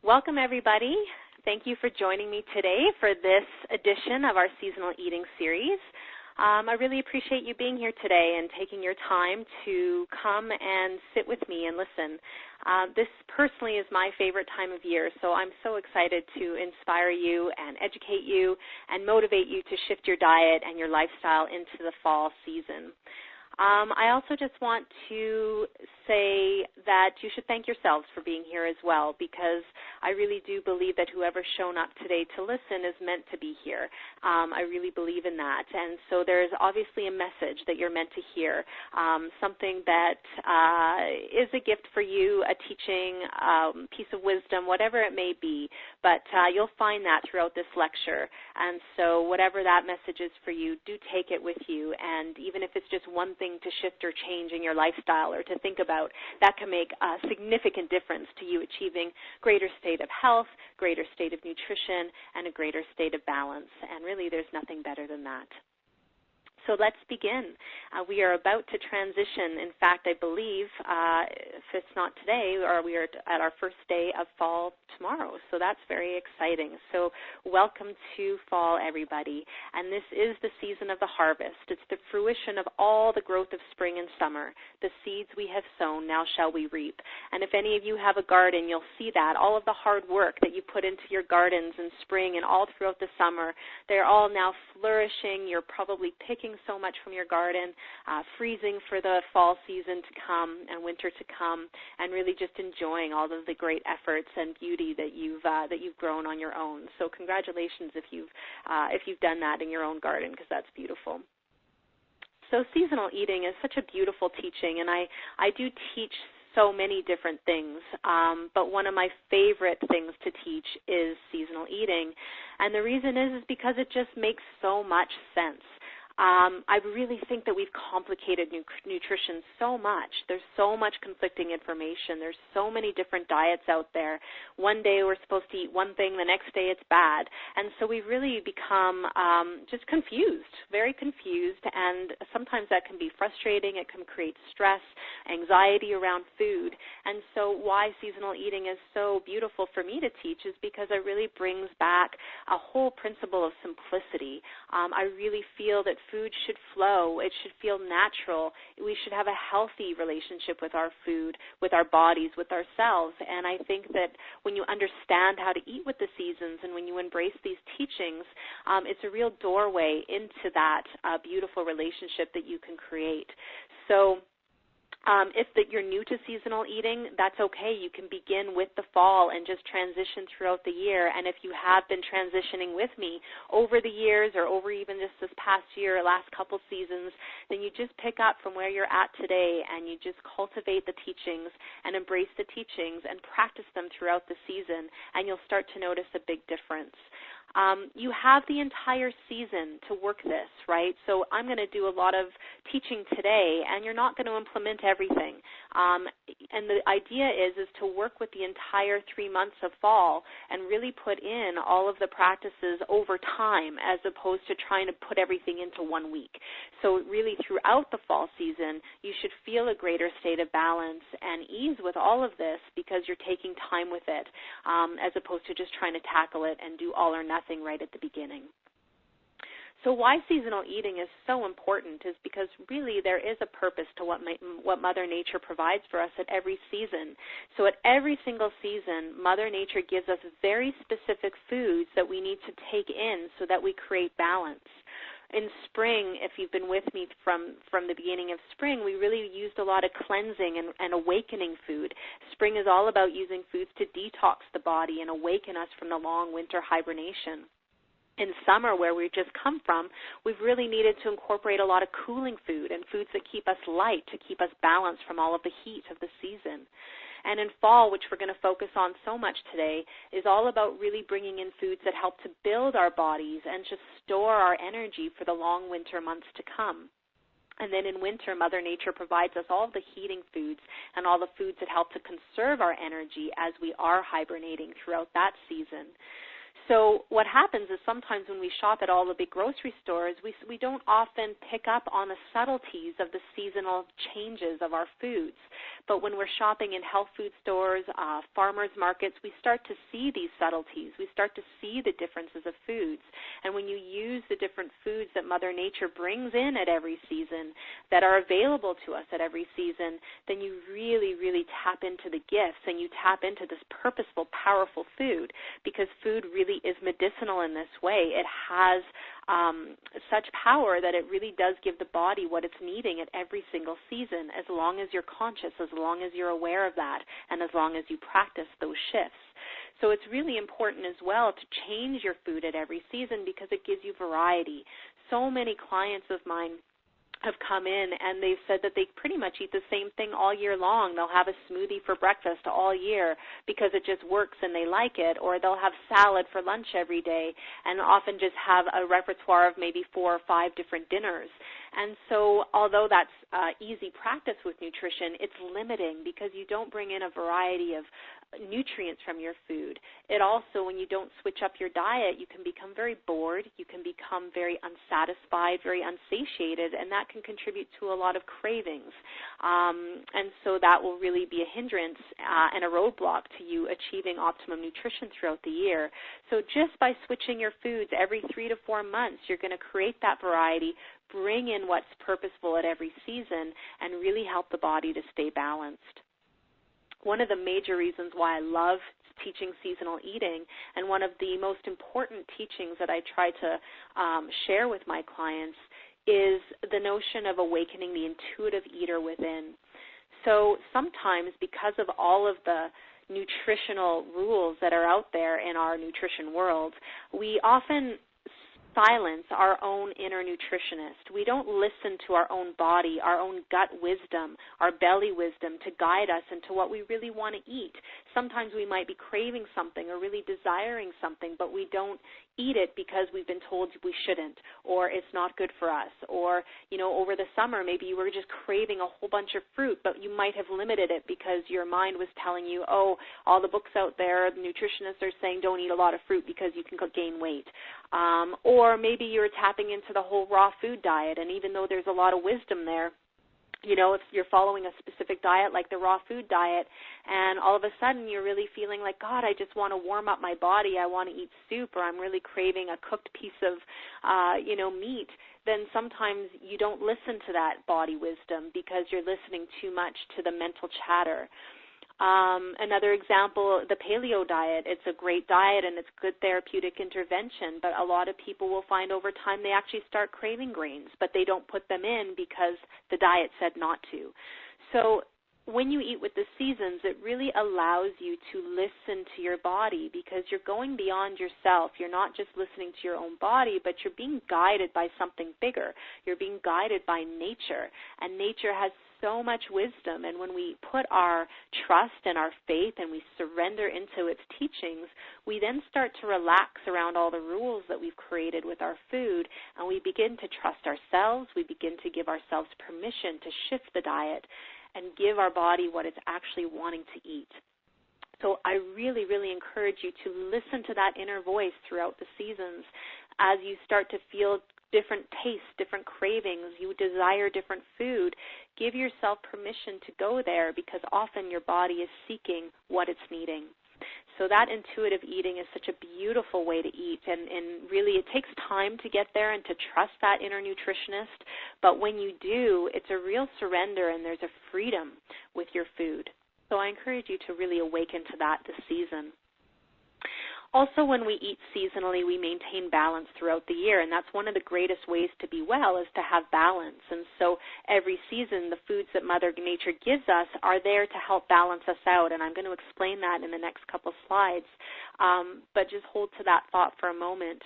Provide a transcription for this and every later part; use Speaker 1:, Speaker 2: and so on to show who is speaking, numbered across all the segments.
Speaker 1: Welcome, everybody. Thank you for joining me today for this edition of our seasonal eating series. I really appreciate you being here today and taking your time to come and sit with me and listen. This personally is my favorite time of year, so I'm so excited to inspire you and educate you and motivate you to shift your diet and your lifestyle into the fall season. I also just want to say that you should thank yourselves for being here as well, because I really do believe that whoever's shown up today to listen is meant to be here. I really believe in that. And so there's obviously a message that you're meant to hear, something that is a gift for you, a teaching, piece of wisdom, whatever it may be. But you'll find that throughout this lecture. And so whatever that message is for you, do take it with you. And even if it's just one thing to shift or change in your lifestyle or to think about, that can make a significant difference to you achieving greater state of health, greater state of nutrition, and a greater state of balance. And really, there's nothing better than that. So let's begin. We are about to transition. In fact, I believe, if it's not today, or we are at our first day of fall tomorrow. So that's very exciting. So welcome to fall, everybody. And this is the season of the harvest. It's the fruition of all the growth of spring and summer. The seeds we have sown, now shall we reap. And if any of you have a garden, you'll see that. All of the hard work that you put into your gardens in spring and all throughout the summer, they're all now flourishing. You're probably picking so much from your garden, freezing for the fall season to come and winter to come, and really just enjoying all of the great efforts and beauty that you've grown on your own. So congratulations if you've done that in your own garden, because that's beautiful. So seasonal eating is such a beautiful teaching, and I do teach so many different things, but one of my favorite things to teach is seasonal eating, and the reason is because it just makes so much sense. I really think that we've complicated nutrition so much. There's so much conflicting information. There's so many different diets out there. One day we're supposed to eat one thing, the next day it's bad. And so we've really become just confused, very confused, and sometimes that can be frustrating. It can create stress, anxiety around food. And so why seasonal eating is so beautiful for me to teach is because it really brings back a whole principle of simplicity. I really feel that food should flow. It should feel natural. We should have a healthy relationship with our food, with our bodies, with ourselves. And I think that when you understand how to eat with the seasons and when you embrace these teachings, it's a real doorway into that beautiful relationship that you can create. So if you're new to seasonal eating, that's okay. You can begin with the fall and just transition throughout the year. And if you have been transitioning with me over the years or over even just this past year, last couple seasons, then you just pick up from where you're at today and you just cultivate the teachings and embrace the teachings and practice them throughout the season, and you'll start to notice a big difference. You have the entire season to work this, right? So I'm going to do a lot of teaching today, and you're not going to implement everything. And the idea is to work with the entire 3 months of fall and really put in all of the practices over time as opposed to trying to put everything into 1 week. So really throughout the fall season, you should feel a greater state of balance and ease with all of this because you're taking time with it as opposed to just trying to tackle it and do all or nothing right at the beginning. So why seasonal eating is so important is because really there is a purpose to what Mother Nature provides for us at every season. So at every single season, Mother Nature gives us very specific foods that we need to take in so that we create balance. In spring, if you've been with me from the beginning of spring, we really used a lot of cleansing and awakening food. Spring is all about using foods to detox the body and awaken us from the long winter hibernation. In summer, where we've just come from, we've really needed to incorporate a lot of cooling food and foods that keep us light, to keep us balanced from all of the heat of the season. And in fall, which we're going to focus on so much today, is all about really bringing in foods that help to build our bodies and just store our energy for the long winter months to come. And then in winter, Mother Nature provides us all the heating foods and all the foods that help to conserve our energy as we are hibernating throughout that season. So what happens is sometimes when we shop at all the big grocery stores, we don't often pick up on the subtleties of the seasonal changes of our foods. But when we're shopping in health food stores, farmers markets, we start to see these subtleties. We start to see the differences of foods. And when you use the different foods that Mother Nature brings in at every season, that are available to us at every season, then you really, really tap into the gifts and you tap into this purposeful, powerful food, because food really is medicinal in this way. It has such power that it really does give the body what it's needing at every single season, as long as you're conscious, as long as you're aware of that, and as long as you practice those shifts. So it's really important as well to change your food at every season, because it gives you variety. So many clients of mine have come in and they've said that they pretty much eat the same thing all year long. They'll have a smoothie for breakfast all year because it just works and they like it, or they'll have salad for lunch every day and often just have a repertoire of maybe 4 or 5 different dinners. And so although that's easy practice with nutrition, it's limiting because you don't bring in a variety of nutrients from your food. It also, when you don't switch up your diet, you can become very bored, you can become very unsatisfied, very unsatiated, and that can contribute to a lot of cravings. And so that will really be a hindrance and a roadblock to you achieving optimum nutrition throughout the year. So just by switching your foods every 3 to 4 months, you're going to create that variety, bring in what's purposeful at every season, and really help the body to stay balanced. One of the major reasons why I love teaching seasonal eating, and one of the most important teachings that I try to share with my clients, is the notion of awakening the intuitive eater within. So sometimes, because of all of the nutritional rules that are out there in our nutrition world, we often silence our own inner nutritionist. We don't listen to our own body, our own gut wisdom, our belly wisdom to guide us into what we really want to eat. Sometimes we might be craving something or really desiring something, but we don't eat it because we've been told we shouldn't, or it's not good for us, or, over the summer maybe you were just craving a whole bunch of fruit, but you might have limited it because your mind was telling you, oh, all the books out there, the nutritionists are saying don't eat a lot of fruit because you can gain weight. Or maybe you're tapping into the whole raw food diet, and even though there's a lot of wisdom there, if you're following a specific diet like the raw food diet, and all of a sudden you're really feeling like, God, I just want to warm up my body, I want to eat soup, or I'm really craving a cooked piece of, meat, then sometimes you don't listen to that body wisdom because you're listening too much to the mental chatter. Another example, the paleo diet. It's a great diet and it's good therapeutic intervention, but a lot of people will find over time they actually start craving grains, but they don't put them in because the diet said not to. So when you eat with the seasons, it really allows you to listen to your body because you're going beyond yourself. You're not just listening to your own body, but you're being guided by something bigger. You're being guided by nature, and nature has so much wisdom, and when we put our trust and our faith and we surrender into its teachings, we then start to relax around all the rules that we've created with our food, and we begin to trust ourselves. We begin to give ourselves permission to shift the diet and give our body what it's actually wanting to eat. So I really, really encourage you to listen to that inner voice throughout the seasons as you start to feel different tastes, different cravings, you desire different food. Give yourself permission to go there because often your body is seeking what it's needing. So that intuitive eating is such a beautiful way to eat, and really it takes time to get there and to trust that inner nutritionist, but when you do, it's a real surrender and there's a freedom with your food. So I encourage you to really awaken to that this season. Also, when we eat seasonally, we maintain balance throughout the year, and that's one of the greatest ways to be well is to have balance. And so every season, the foods that Mother Nature gives us are there to help balance us out, and I'm going to explain that in the next couple slides. But just hold to that thought for a moment.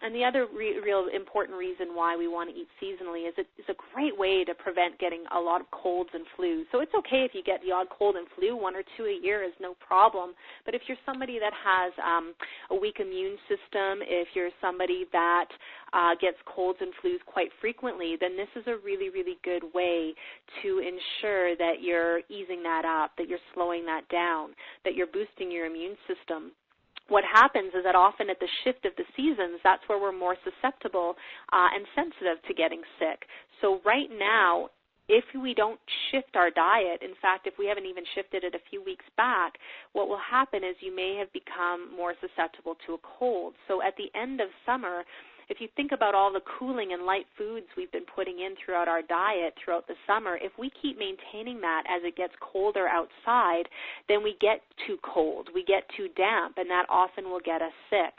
Speaker 1: And the other real important reason why we want to eat seasonally is it's a great way to prevent getting a lot of colds and flus. So it's okay if you get the odd cold and flu, 1 or 2 a year is no problem. But if you're somebody that has a weak immune system, if you're somebody that gets colds and flus quite frequently, then this is a really, really good way to ensure that you're easing that up, that you're slowing that down, that you're boosting your immune system. What happens is that often at the shift of the seasons, that's where we're more susceptible and sensitive to getting sick. So right now, if we don't shift our diet, in fact, if we haven't even shifted it a few weeks back, what will happen is you may have become more susceptible to a cold. So at the end of summer, if you think about all the cooling and light foods we've been putting in throughout our diet throughout the summer, if we keep maintaining that as it gets colder outside, then we get too cold, we get too damp, and that often will get us sick.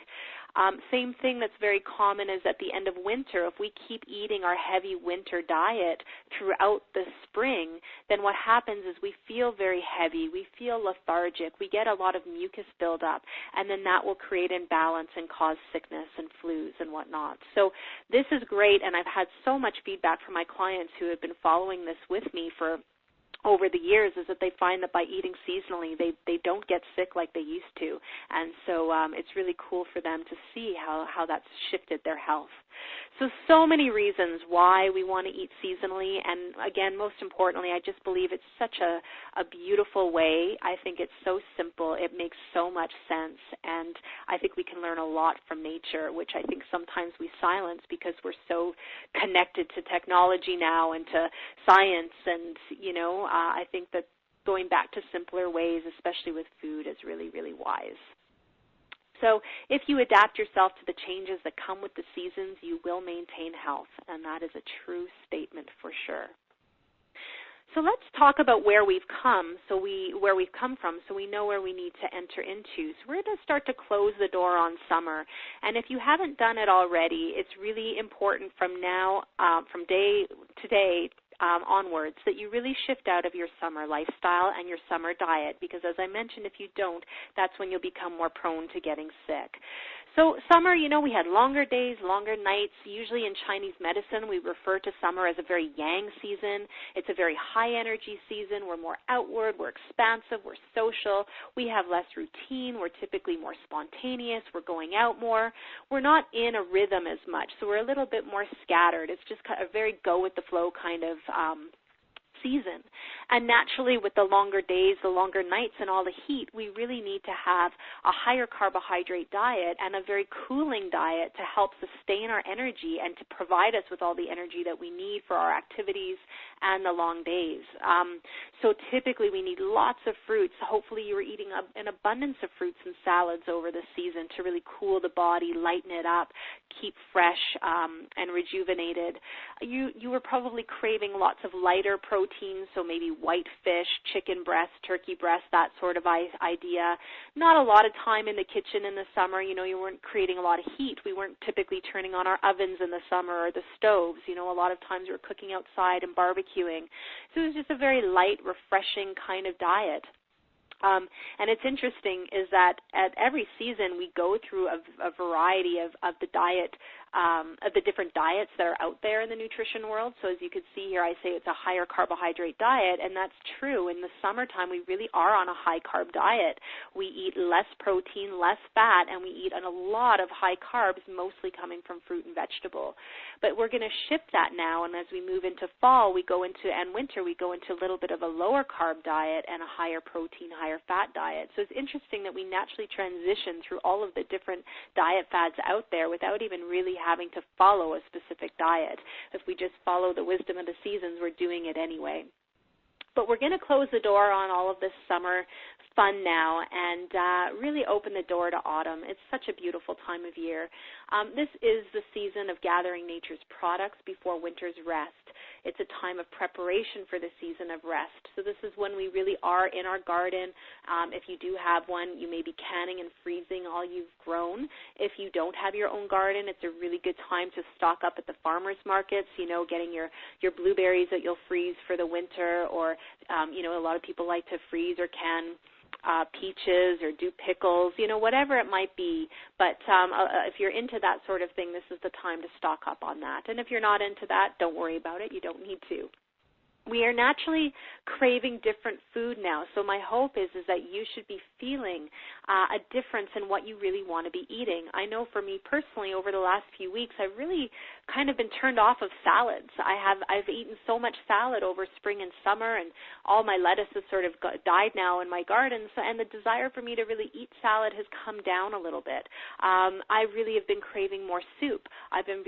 Speaker 1: Same thing that's very common is at the end of winter, if we keep eating our heavy winter diet throughout the spring, then what happens is we feel very heavy, we feel lethargic, we get a lot of mucus buildup, and then that will create imbalance and cause sickness and flus and whatnot. So this is great, and I've had so much feedback from my clients who have been following this with me for over the years, is that they find that by eating seasonally, they don't get sick like they used to. And so it's really cool for them to see how that's shifted their health. So many reasons why we want to eat seasonally. And, again, most importantly, I just believe it's such a beautiful way. I think it's so simple. It makes so much sense. And I think we can learn a lot from nature, which I think sometimes we silence because we're so connected to technology now and to science. And, I think that going back to simpler ways, especially with food, is really, really wise. So if you adapt yourself to the changes that come with the seasons, you will maintain health, and that is a true statement for sure. So let's talk about where we've come from, so we know where we need to enter into. So we're going to start to close the door on summer, and if you haven't done it already, it's really important from now, from today onwards, that you really shift out of your summer lifestyle and your summer diet, because as I mentioned, if you don't, that's when you'll become more prone to getting sick. So summer, we had longer days, longer nights. Usually in Chinese medicine, we refer to summer as a very yang season. It's a very high energy season. We're more outward, we're expansive, we're social. We have less routine. We're typically more spontaneous. We're going out more. We're not in a rhythm as much, so we're a little bit more scattered. It's just kind of a very go-with-the-flow kind of season. And naturally, with the longer days, the longer nights, and all the heat, we really need to have a higher carbohydrate diet and a very cooling diet to help sustain our energy and to provide us with all the energy that we need for our activities and the long days. So typically, we need lots of fruits. Hopefully, you are eating an abundance of fruits and salads over the season to really cool the body, lighten it up, keep fresh and rejuvenated. You were probably craving lots of lighter proteins, so maybe white fish, chicken breast, turkey breast, that sort of idea. Not a lot of time in the kitchen in the summer. You weren't creating a lot of heat. We weren't typically turning on our ovens in the summer or the stoves. A lot of times we were cooking outside and barbecuing. So it was just a very light, refreshing kind of diet. And it's interesting is that at every season we go through a variety of the diet, of the different diets that are out there in the nutrition world. So as you can see here, I say it's a higher carbohydrate diet, and that's true. In the summertime, we really are on a high-carb diet. We eat less protein, less fat, and we eat a lot of high carbs, mostly coming from fruit and vegetable. But we're going to shift that now, and as we move into fall, and winter, we go into a little bit of a lower carb diet and a higher protein, higher fat diet. So it's interesting that we naturally transition through all of the different diet fads out there without even really having to follow a specific diet. If we just follow the wisdom of the seasons, we're doing it anyway. But we're going to close the door on all of this summer fun now and really open the door to autumn. It's such a beautiful time of year. This is the season of gathering nature's products before winter's rest. It's a time of preparation for the season of rest. So this is when we really are in our garden. If you do have one, you may be canning and freezing all you've grown. If you don't have your own garden, it's a really good time to stock up at the farmers markets, getting your blueberries that you'll freeze for the winter, or, a lot of people like to freeze or can peaches or do pickles, whatever it might be. But if you're into that sort of thing, this is the time to stock up on that. And if you're not into that, don't worry about it. You don't need to. We are naturally craving different food now, so my hope is that you should be feeling a difference in what you really want to be eating. I know for me personally, over the last few weeks, I've really kind of been turned off of salads. I've eaten so much salad over spring and summer, and all my lettuce has sort of died now in my garden, and the desire for me to really eat salad has come down a little bit. I really have been craving more soup. I've been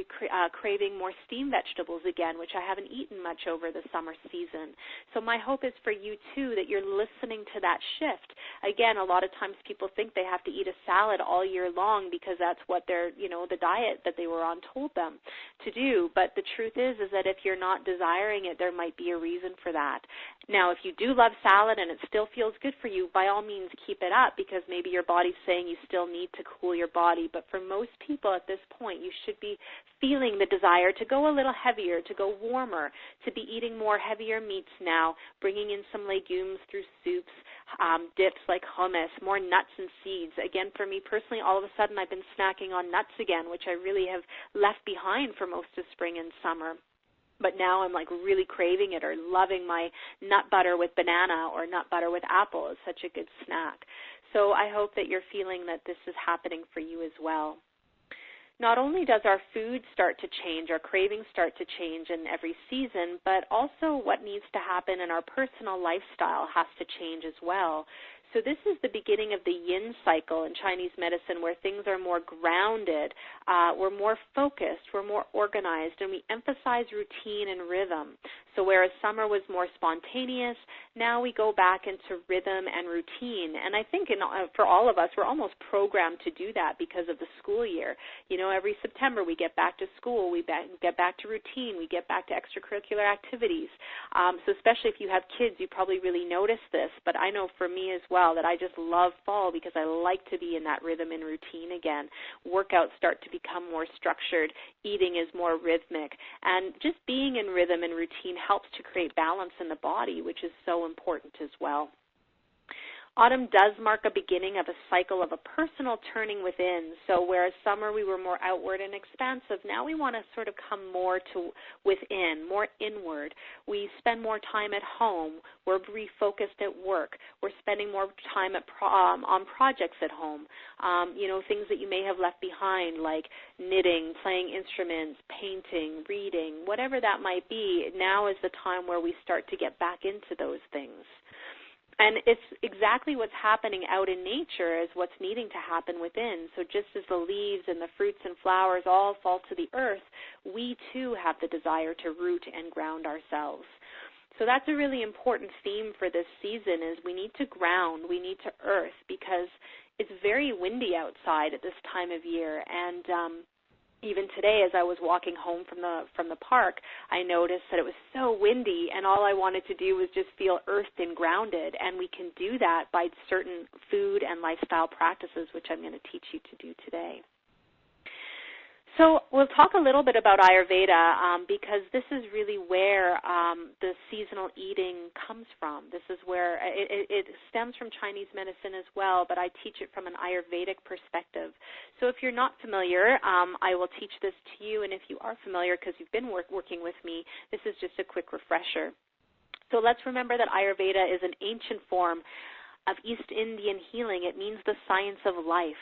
Speaker 1: craving more steamed vegetables again, which I haven't eaten much over the summer season. So my hope is for you, too, that you're listening to that shift. Again, a lot of times people think they have to eat a salad all year long because that's what their, the diet that they were on told them to do. But the truth is that if you're not desiring it, there might be a reason for that. Now, if you do love salad and it still feels good for you, by all means keep it up, because maybe your body's saying you still need to cool your body. But for most people at this point, you should be feeling the desire to go a little heavier, to go warmer, to be eating more heavier meats now, bringing in some legumes through soups, dips like hummus, more nuts and seeds. Again, for me personally, all of a sudden I've been snacking on nuts again, which I really have left behind for most of spring and summer. But now I'm like really craving it, or loving my nut butter with banana or nut butter with apple is such a good snack. So I hope that you're feeling that this is happening for you as well. Not only does our food start to change, our cravings start to change in every season, but also what needs to happen in our personal lifestyle has to change as well. So this is the beginning of the yin cycle in Chinese medicine, where things are more grounded, we're more focused, we're more organized, and we emphasize routine and rhythm. So whereas summer was more spontaneous, now we go back into rhythm and routine. And I think for all of us, we're almost programmed to do that because of the school year. Every September we get back to school, we get back to routine, we get back to extracurricular activities. So especially if you have kids, you probably really notice this. But I know for me as well, that I just love fall because I like to be in that rhythm and routine again. Workouts start to become more structured. Eating is more rhythmic. And just being in rhythm and routine helps to create balance in the body, which is so important as well. Autumn does mark a beginning of a cycle of a personal turning within. So whereas summer we were more outward and expansive, now we want to sort of come more to within, more inward. We spend more time at home. We're refocused at work. We're spending more time on projects at home. Things that you may have left behind, like knitting, playing instruments, painting, reading, whatever that might be. Now is the time where we start to get back into those things. And it's exactly what's happening out in nature is what's needing to happen within. So just as the leaves and the fruits and flowers all fall to the earth, we too have the desire to root and ground ourselves. So that's a really important theme for this season, is we need to ground, we need to earth, because it's very windy outside at this time of year. And even today, as I was walking home from the park, I noticed that it was so windy, and all I wanted to do was just feel earthed and grounded. And we can do that by certain food and lifestyle practices, which I'm going to teach you to do today. So we'll talk a little bit about Ayurveda because this is really where the seasonal eating comes from. This is where it stems from Chinese medicine as well, but I teach it from an Ayurvedic perspective. So if you're not familiar, I will teach this to you, and if you are familiar because you've been working with me, this is just a quick refresher. So let's remember that Ayurveda is an ancient form of East Indian healing. It means the science of life.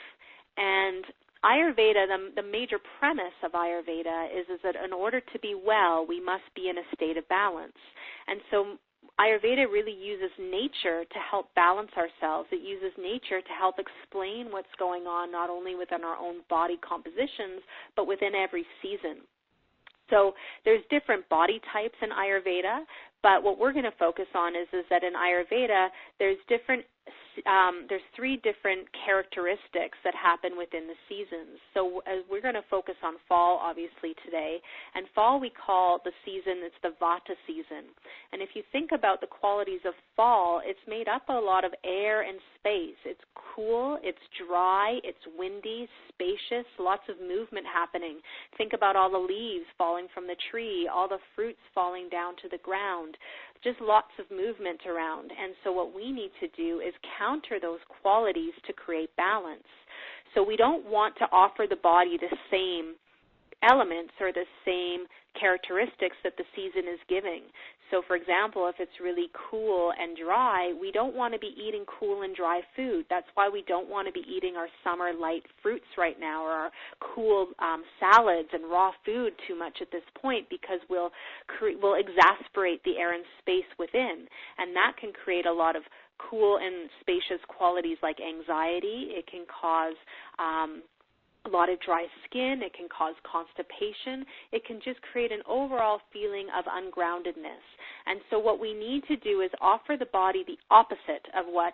Speaker 1: And Ayurveda, the major premise of Ayurveda is that in order to be well, we must be in a state of balance. And so Ayurveda really uses nature to help balance ourselves. It uses nature to help explain what's going on not only within our own body compositions, but within every season. So there's different body types in Ayurveda, but what we're going to focus on is that in Ayurveda, there's three different characteristics that happen within the seasons. So we're going to focus on fall, obviously, today. And fall we call the season, it's the Vata season. And if you think about the qualities of fall, it's made up a lot of air and space. It's cool, it's dry, it's windy, spacious, lots of movement happening. Think about all the leaves falling from the tree, all the fruits falling down to the ground. Just lots of movement around. And so what we need to do is counter those qualities to create balance. So we don't want to offer the body the same elements or the same characteristics that the season is giving. So, for example, if it's really cool and dry, we don't want to be eating cool and dry food. That's why we don't want to be eating our summer light fruits right now, or our cool salads and raw food too much at this point, because we'll exasperate the air and space within, and that can create a lot of cool and spacious qualities like anxiety. It can cause a lot of dry skin. It can cause constipation. It can just create an overall feeling of ungroundedness. And so what we need to do is offer the body the opposite of what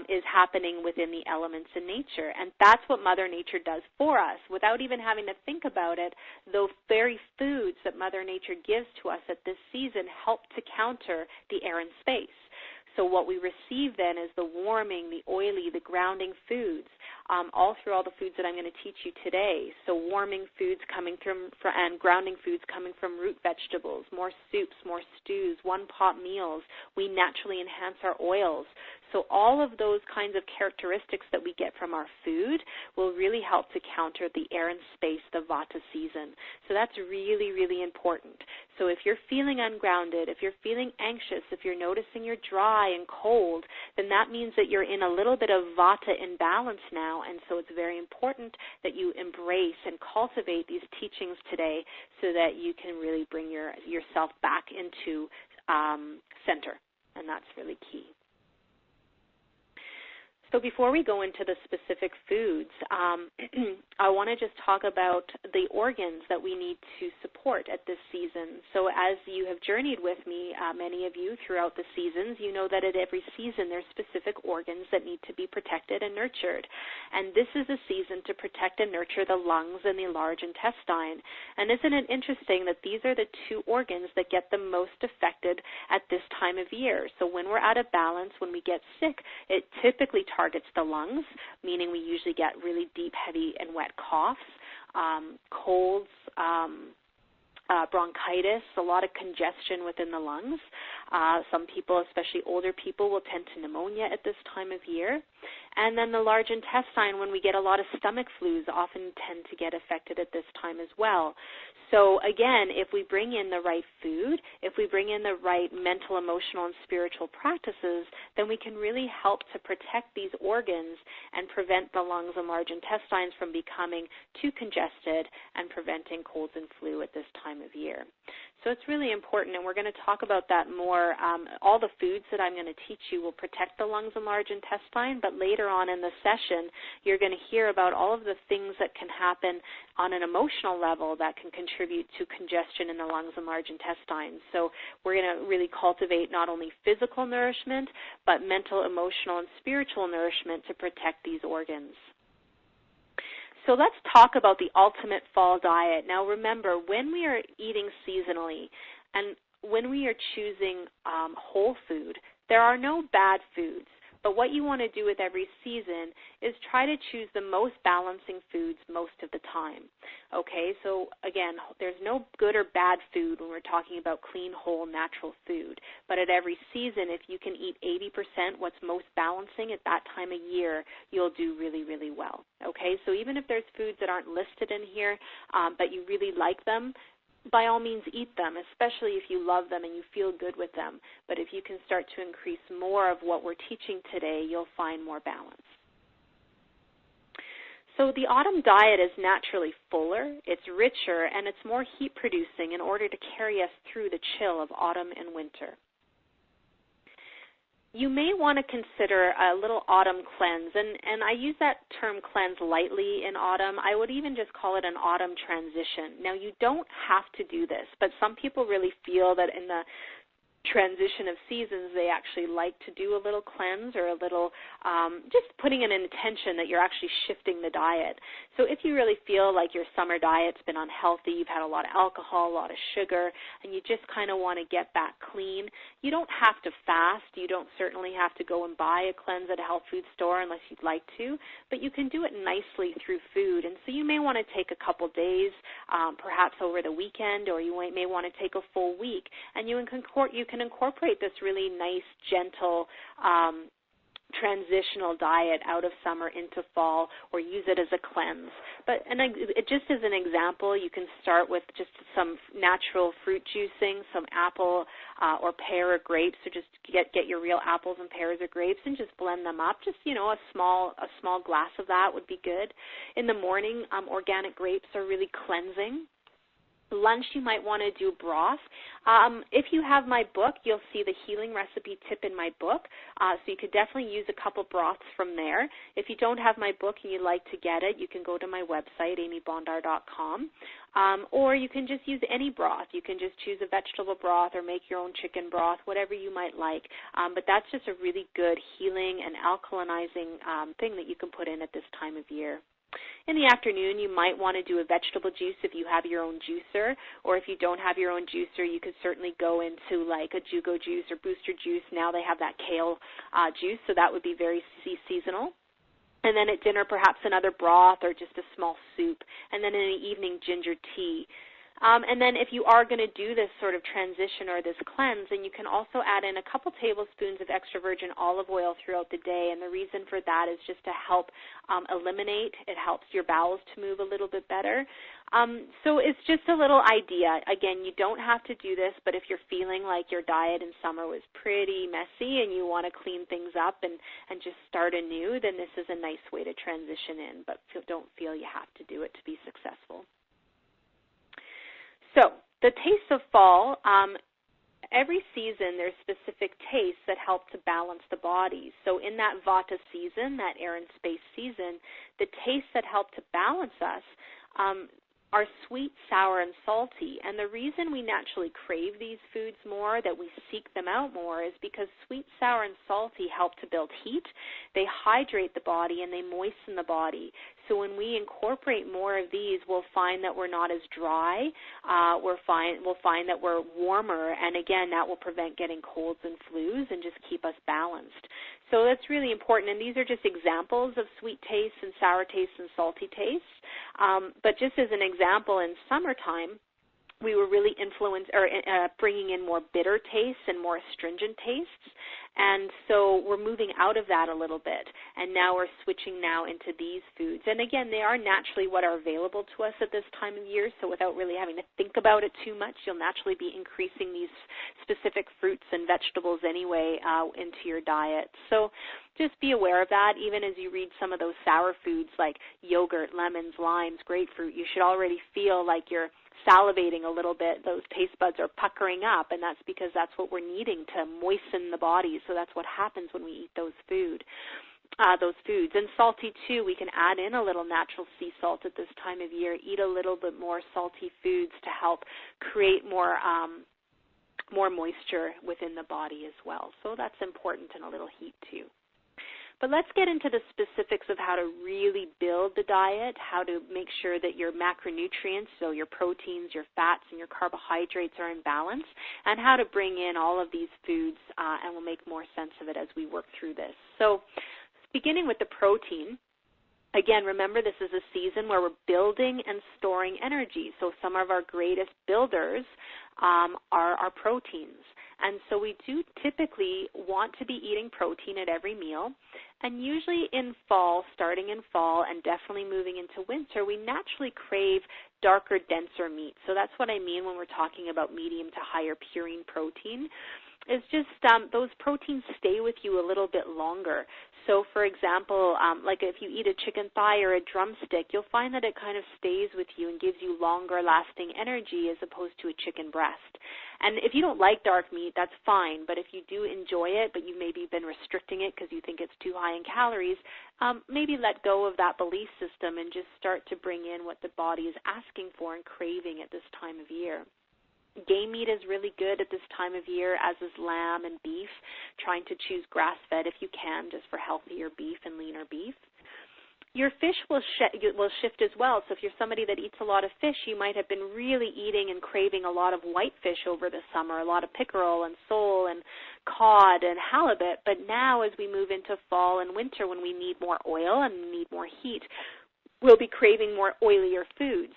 Speaker 1: is happening within the elements in nature. And that's what Mother Nature does for us. Without even having to think about it, those very foods that Mother Nature gives to us at this season help to counter the air and space. So what we receive then is the warming, the oily, the grounding foods, all through all the foods that I'm going to teach you today. So warming foods coming from and grounding foods coming from root vegetables, more soups, more stews, one-pot meals. We naturally enhance our oils. So all of those kinds of characteristics that we get from our food will really help to counter the air and space, the Vata season. So that's really, really important. So if you're feeling ungrounded, if you're feeling anxious, if you're noticing you're dry and cold, then that means that you're in a little bit of Vata imbalance now, and so it's very important that you embrace and cultivate these teachings today so that you can really bring yourself back into center, and that's really key. So before we go into the specific foods, I want to just talk about the organs that we need to support at this season. So as you have journeyed with me, many of you throughout the seasons, you know that at every season there's specific organs that need to be protected and nurtured. And this is a season to protect and nurture the lungs and the large intestine. And isn't it interesting that these are the two organs that get the most affected at this time of year? So when we're out of balance, when we get sick, it typically targets the lungs, meaning we usually get really deep, heavy, and wet coughs, colds, bronchitis, a lot of congestion within the lungs. Some people, especially older people, will tend to pneumonia at this time of year. And then the large intestine, when we get a lot of stomach flus, often tend to get affected at this time as well. So again, if we bring in the right food, if we bring in the right mental, emotional, and spiritual practices, then we can really help to protect these organs and prevent the lungs and large intestines from becoming too congested and preventing colds and flu at this time of year. So it's really important, and we're going to talk about that more. All the foods that I'm going to teach you will protect the lungs and large intestine, but later on in the session, you're going to hear about all of the things that can happen on an emotional level that can contribute to congestion in the lungs and large intestines. So we're going to really cultivate not only physical nourishment, but mental, emotional, and spiritual nourishment to protect these organs. So let's talk about the ultimate fall diet. Now remember, when we are eating seasonally and when we are choosing whole food, there are no bad foods. But what you want to do with every season is try to choose the most balancing foods most of the time. Okay, so again, there's no good or bad food when we're talking about clean, whole, natural food. But at every season, if you can eat 80% what's most balancing at that time of year, you'll do really, really well. Okay, so even if there's foods that aren't listed in here, but you really like them, by all means eat them, especially if you love them and you feel good with them. But if you can start to increase more of what we're teaching today, you'll find more balance. So the autumn diet is naturally fuller, it's richer, and it's more heat-producing in order to carry us through the chill of autumn and winter. You may want to consider a little autumn cleanse, and I use that term cleanse lightly in autumn. I would even just call it an autumn transition. Now, you don't have to do this, but some people really feel that in the transition of seasons, they actually like to do a little cleanse or a little, just putting an intention that you're actually shifting the diet. So if you really feel like your summer diet's been unhealthy, you've had a lot of alcohol, a lot of sugar, and you just kind of want to get back clean, you don't have to fast. You don't certainly have to go and buy a cleanse at a health food store unless you'd like to, but you can do it nicely through food. And so you may want to take a couple days, perhaps over the weekend, or you may want to take a full week, and you can incorporate this really nice, gentle, transitional diet out of summer into fall, or use it as a cleanse. But just as an example, you can start with just some natural fruit juicing, some apple or pear or grapes. So just get your real apples and pears or grapes and just blend them up. Just, you know, a small glass of that would be good. In the morning, organic grapes are really cleansing. Lunch, you might want to do broth. If you have my book, you'll see the healing recipe tip in my book, so you could definitely use a couple broths from there. If you don't have my book and you'd like to get it, you can go to my website, amybondar.com, or you can just use any broth. You can just choose a vegetable broth or make your own chicken broth, whatever you might like, but that's just a really good healing and alkalinizing thing that you can put in at this time of year. In the afternoon, you might want to do a vegetable juice if you have your own juicer, or if you don't have your own juicer, you could certainly go into like a Jugo juice or Booster juice. Now they have that kale juice, so that would be very seasonal. And then at dinner, perhaps another broth or just a small soup, and then in the evening, ginger tea. And then if you are going to do this sort of transition or this cleanse, then you can also add in a couple tablespoons of extra virgin olive oil throughout the day. And the reason for that is just to help eliminate. It helps your bowels to move a little bit better. So it's just a little idea. Again, you don't have to do this, but if you're feeling like your diet in summer was pretty messy and you want to clean things up and just start anew, then this is a nice way to transition in, but don't feel you have to do it to be successful. So the tastes of fall, every season there's specific tastes that help to balance the body. So in that Vata season, that air and space season, the tastes that help to balance us are sweet, sour, and salty. And the reason we naturally crave these foods more, that we seek them out more, is because sweet, sour, and salty help to build heat. They hydrate the body and they moisten the body. So when we incorporate more of these, we'll find that we're not as dry. We'll find that we're warmer, and again, that will prevent getting colds and flus and just keep us balanced. So that's really important, and these are just examples of sweet tastes and sour tastes and salty tastes. But just as an example, in summertime, we were really bringing in more bitter tastes and more astringent tastes. And so we're moving out of that a little bit, and now we're switching now into these foods. And again, they are naturally what are available to us at this time of year, so without really having to think about it too much, you'll naturally be increasing these specific fruits and vegetables anyway into your diet. So just be aware of that. Even as you read some of those sour foods like yogurt, lemons, limes, grapefruit, you should already feel like you're salivating a little bit. Those taste buds are puckering up, and that's because that's what we're needing to moisten the body. So that's what happens when we eat those foods. And salty too, we can add in a little natural sea salt at this time of year. Eat a little bit more salty foods to help create more moisture within the body as well. So that's important, and a little heat too. But let's get into the specifics of how to really build the diet, how to make sure that your macronutrients, so your proteins, your fats, and your carbohydrates are in balance, and how to bring in all of these foods, and we'll make more sense of it as we work through this. So beginning with the protein, again, remember this is a season where we're building and storing energy. So some of our greatest builders are our proteins. And so we do typically want to be eating protein at every meal. And usually in fall, starting in fall and definitely moving into winter, we naturally crave darker, denser meat. So that's what I mean when we're talking about medium to higher purine protein. It's just those proteins stay with you a little bit longer. So, for example, like if you eat a chicken thigh or a drumstick, you'll find that it kind of stays with you and gives you longer-lasting energy as opposed to a chicken breast. And if you don't like dark meat, that's fine. But if you do enjoy it, but you've maybe been restricting it because you think it's too high in calories, maybe let go of that belief system and just start to bring in what the body is asking for and craving at this time of year. Game meat is really good at this time of year, as is lamb and beef. Trying to choose grass-fed if you can, just for healthier beef and leaner beef. Your fish will shift as well. So if you're somebody that eats a lot of fish, you might have been really eating and craving a lot of white fish over the summer, a lot of pickerel and sole and cod and halibut. But now as we move into fall and winter, when we need more oil and need more heat, we'll be craving more oilier foods,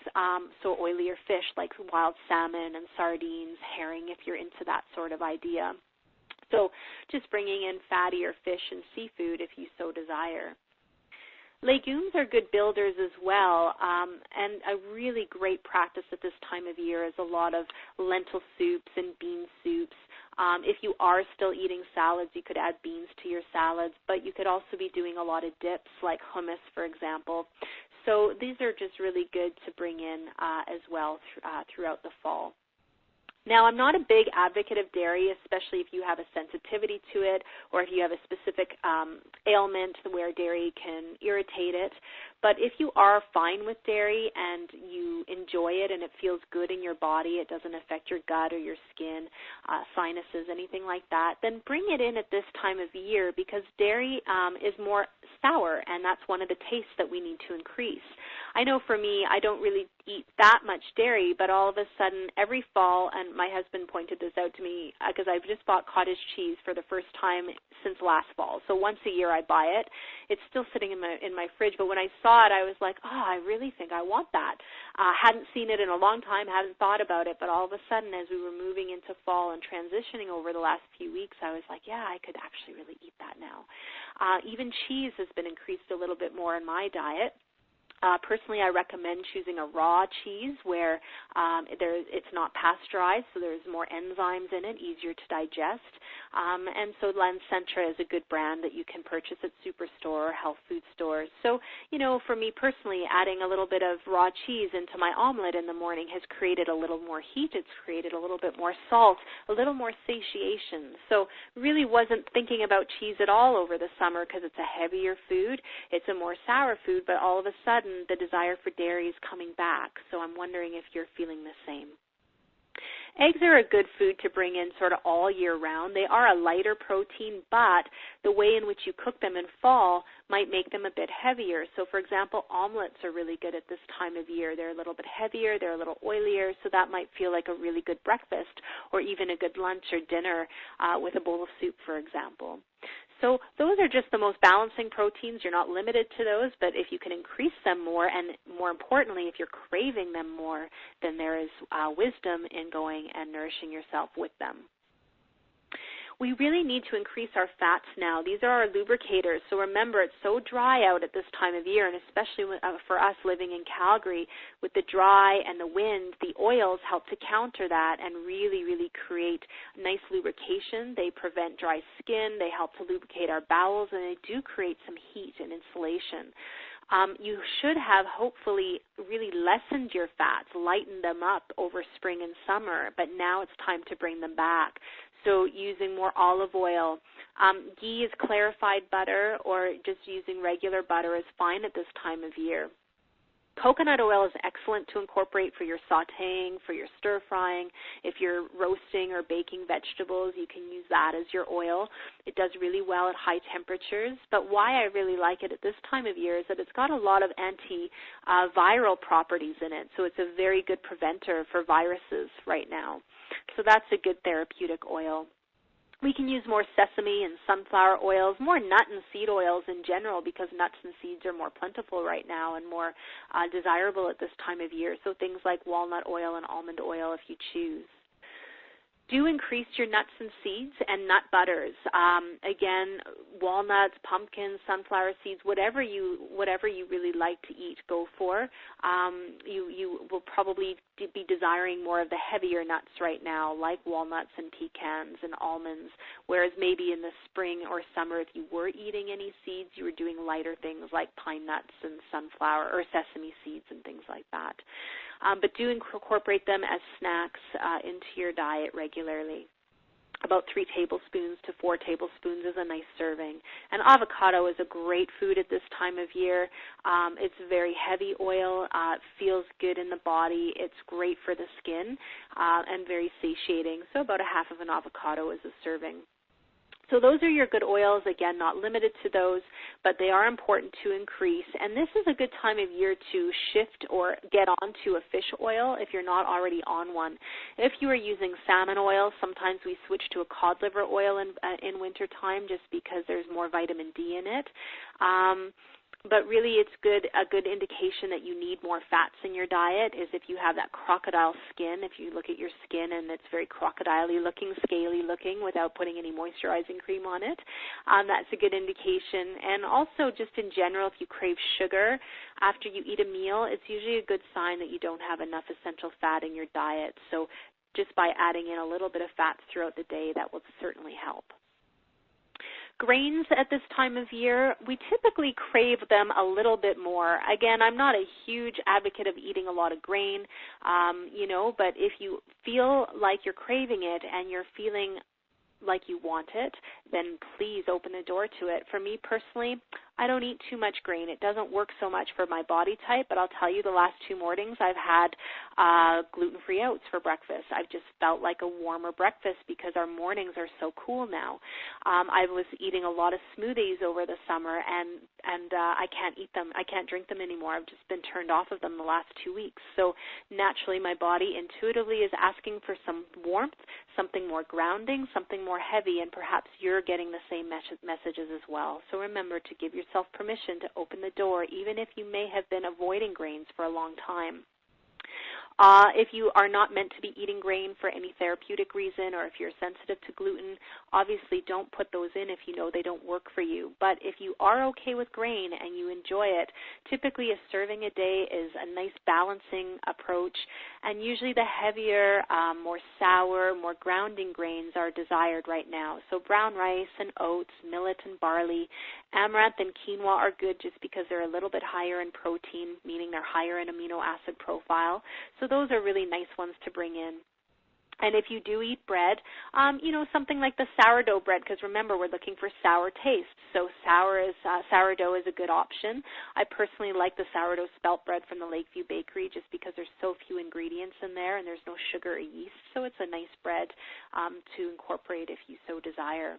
Speaker 1: so oilier fish like wild salmon and sardines, herring, if you're into that sort of idea. So just bringing in fattier fish and seafood if you so desire. Legumes are good builders as well, and a really great practice at this time of year is a lot of lentil soups and bean soups. If you are still eating salads, you could add beans to your salads, but you could also be doing a lot of dips like hummus, for example. So these are just really good to bring in as well throughout the fall. Now, I'm not a big advocate of dairy, especially if you have a sensitivity to it or if you have a specific ailment where dairy can irritate it. But if you are fine with dairy and you enjoy it and it feels good in your body, it doesn't affect your gut or your skin, sinuses, anything like that, then bring it in at this time of year because dairy is more sour, and that's one of the tastes that we need to increase. I know for me, I don't really eat that much dairy, but all of a sudden every fall, and my husband pointed this out to me because I've just bought cottage cheese for the first time since last fall. So once a year I buy it. It's still sitting in my fridge, but when I saw it, I was like, oh, I really think I want that. Hadn't seen it in a long time, hadn't thought about it, but all of a sudden as we were moving into fall and transitioning over the last few weeks, I was like, yeah, I could actually really eat that now. Even cheese has been increased a little bit more in my diet. Personally, I recommend choosing a raw cheese where it's not pasteurized, so there's more enzymes in it, easier to digest. And so Lancentra is a good brand that you can purchase at Superstore or health food stores. So, you know, for me personally, adding a little bit of raw cheese into my omelet in the morning has created a little more heat. It's created a little bit more salt, a little more satiation. So really wasn't thinking about cheese at all over the summer because it's a heavier food. It's a more sour food, but all of a sudden, the desire for dairy is coming back, so I'm wondering if you're feeling the same. Eggs are a good food to bring in sort of all year round. They are a lighter protein, but the way in which you cook them in fall might make them a bit heavier. So, for example, omelets are really good at this time of year. They're a little bit heavier, they're a little oilier, so that might feel like a really good breakfast or even a good lunch or dinner with a bowl of soup, for example. So those are just the most balancing proteins. You're not limited to those, but if you can increase them more, and more importantly, if you're craving them more, then there is wisdom in going and nourishing yourself with them. We really need to increase our fats now. These are our lubricators. So remember, it's so dry out at this time of year, and especially for us living in Calgary, with the dry and the wind, the oils help to counter that and really, really create nice lubrication. They prevent dry skin. They help to lubricate our bowels, and they do create some heat and insulation. You should have hopefully really lessened your fats, lightened them up over spring and summer, but now it's time to bring them back. So using more olive oil. Ghee is clarified butter, or just using regular butter is fine at this time of year. Coconut oil is excellent to incorporate for your sautéing, for your stir-frying. If you're roasting or baking vegetables, you can use that as your oil. It does really well at high temperatures, but why I really like it at this time of year is that it's got a lot of antiviral properties in it, so it's a very good preventer for viruses right now. So that's a good therapeutic oil. We can use more sesame and sunflower oils, more nut and seed oils in general, because nuts and seeds are more plentiful right now and more desirable at this time of year. So things like walnut oil and almond oil if you choose. Do increase your nuts and seeds and nut butters. Again, walnuts, pumpkins, sunflower seeds, whatever you really like to eat, go for. You will probably be desiring more of the heavier nuts right now, like walnuts and pecans and almonds, whereas maybe in the spring or summer, if you were eating any seeds, you were doing lighter things like pine nuts and sunflower or sesame seeds and things like that. But do incorporate them as snacks into your diet regularly. About 3 tablespoons to 4 tablespoons is a nice serving. And avocado is a great food at this time of year. It's very heavy oil. It feels good in the body. It's great for the skin and very satiating. So about a half of an avocado is a serving. So those are your good oils, again, not limited to those, but they are important to increase. And this is a good time of year to shift or get onto a fish oil if you're not already on one. If you are using salmon oil, sometimes we switch to a cod liver oil in wintertime just because there's more vitamin D in it. But really it's a good indication that you need more fats in your diet is if you have that crocodile skin. If you look at your skin and it's very crocodile-y looking, scaly looking without putting any moisturizing cream on it, that's a good indication. And also just in general, if you crave sugar after you eat a meal, it's usually a good sign that you don't have enough essential fat in your diet. So just by adding in a little bit of fats throughout the day, that will certainly help. Grains at this time of year, we typically crave them a little bit more. Again, I'm not a huge advocate of eating a lot of grain, but if you feel like you're craving it and you're feeling like you want it, then please open the door to it. For me personally, I don't eat too much grain. It doesn't work so much for my body type, but I'll tell you the last 2 mornings I've had gluten-free oats for breakfast. I've just felt like a warmer breakfast because our mornings are so cool now. I was eating a lot of smoothies over the summer, and I can't eat them. I can't drink them anymore. I've just been turned off of them the last 2 weeks. So naturally, my body intuitively is asking for some warmth, something more grounding, something more heavy, and perhaps you're getting the same messages as well. So remember to give yourself permission to open the door, even if you may have been avoiding grains for a long time. If you are not meant to be eating grain for any therapeutic reason, or if you're sensitive to gluten, obviously don't put those in if you know they don't work for you. But if you are okay with grain and you enjoy it, typically a serving a day is a nice balancing approach, and usually the heavier, more sour, more grounding grains are desired right now. So brown rice and oats, millet and barley, amaranth and quinoa are good just because they're a little bit higher in protein, meaning they're higher in amino acid profile. So those are really nice ones to bring in. And if you do eat bread, something like the sourdough bread, because remember, we're looking for sour taste. So sourdough is a good option. I personally like the sourdough spelt bread from the Lakeview Bakery just because there's so few ingredients in there and there's no sugar or yeast. So it's a nice bread to incorporate if you so desire.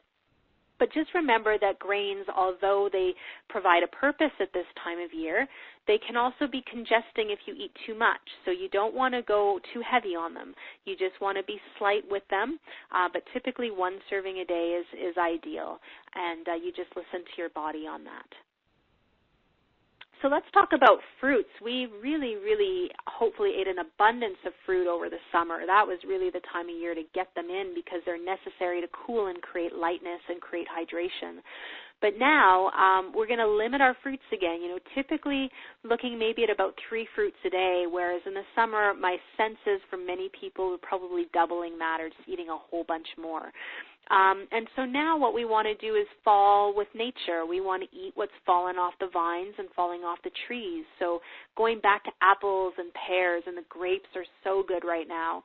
Speaker 1: But just remember that grains, although they provide a purpose at this time of year, they can also be congesting if you eat too much. So you don't want to go too heavy on them. You just want to be slight with them. But typically 1 serving a day is ideal. And you just listen to your body on that. So let's talk about fruits. We really, really hopefully ate an abundance of fruit over the summer. That was really the time of year to get them in because they're necessary to cool and create lightness and create hydration. But now we're going to limit our fruits again, typically looking maybe at about 3 fruits a day, whereas in the summer my sense is for many people we're probably doubling that or just eating a whole bunch more. And so now what we want to do is fall with nature. We want to eat what's fallen off the vines and falling off the trees. So going back to apples and pears, and the grapes are so good right now.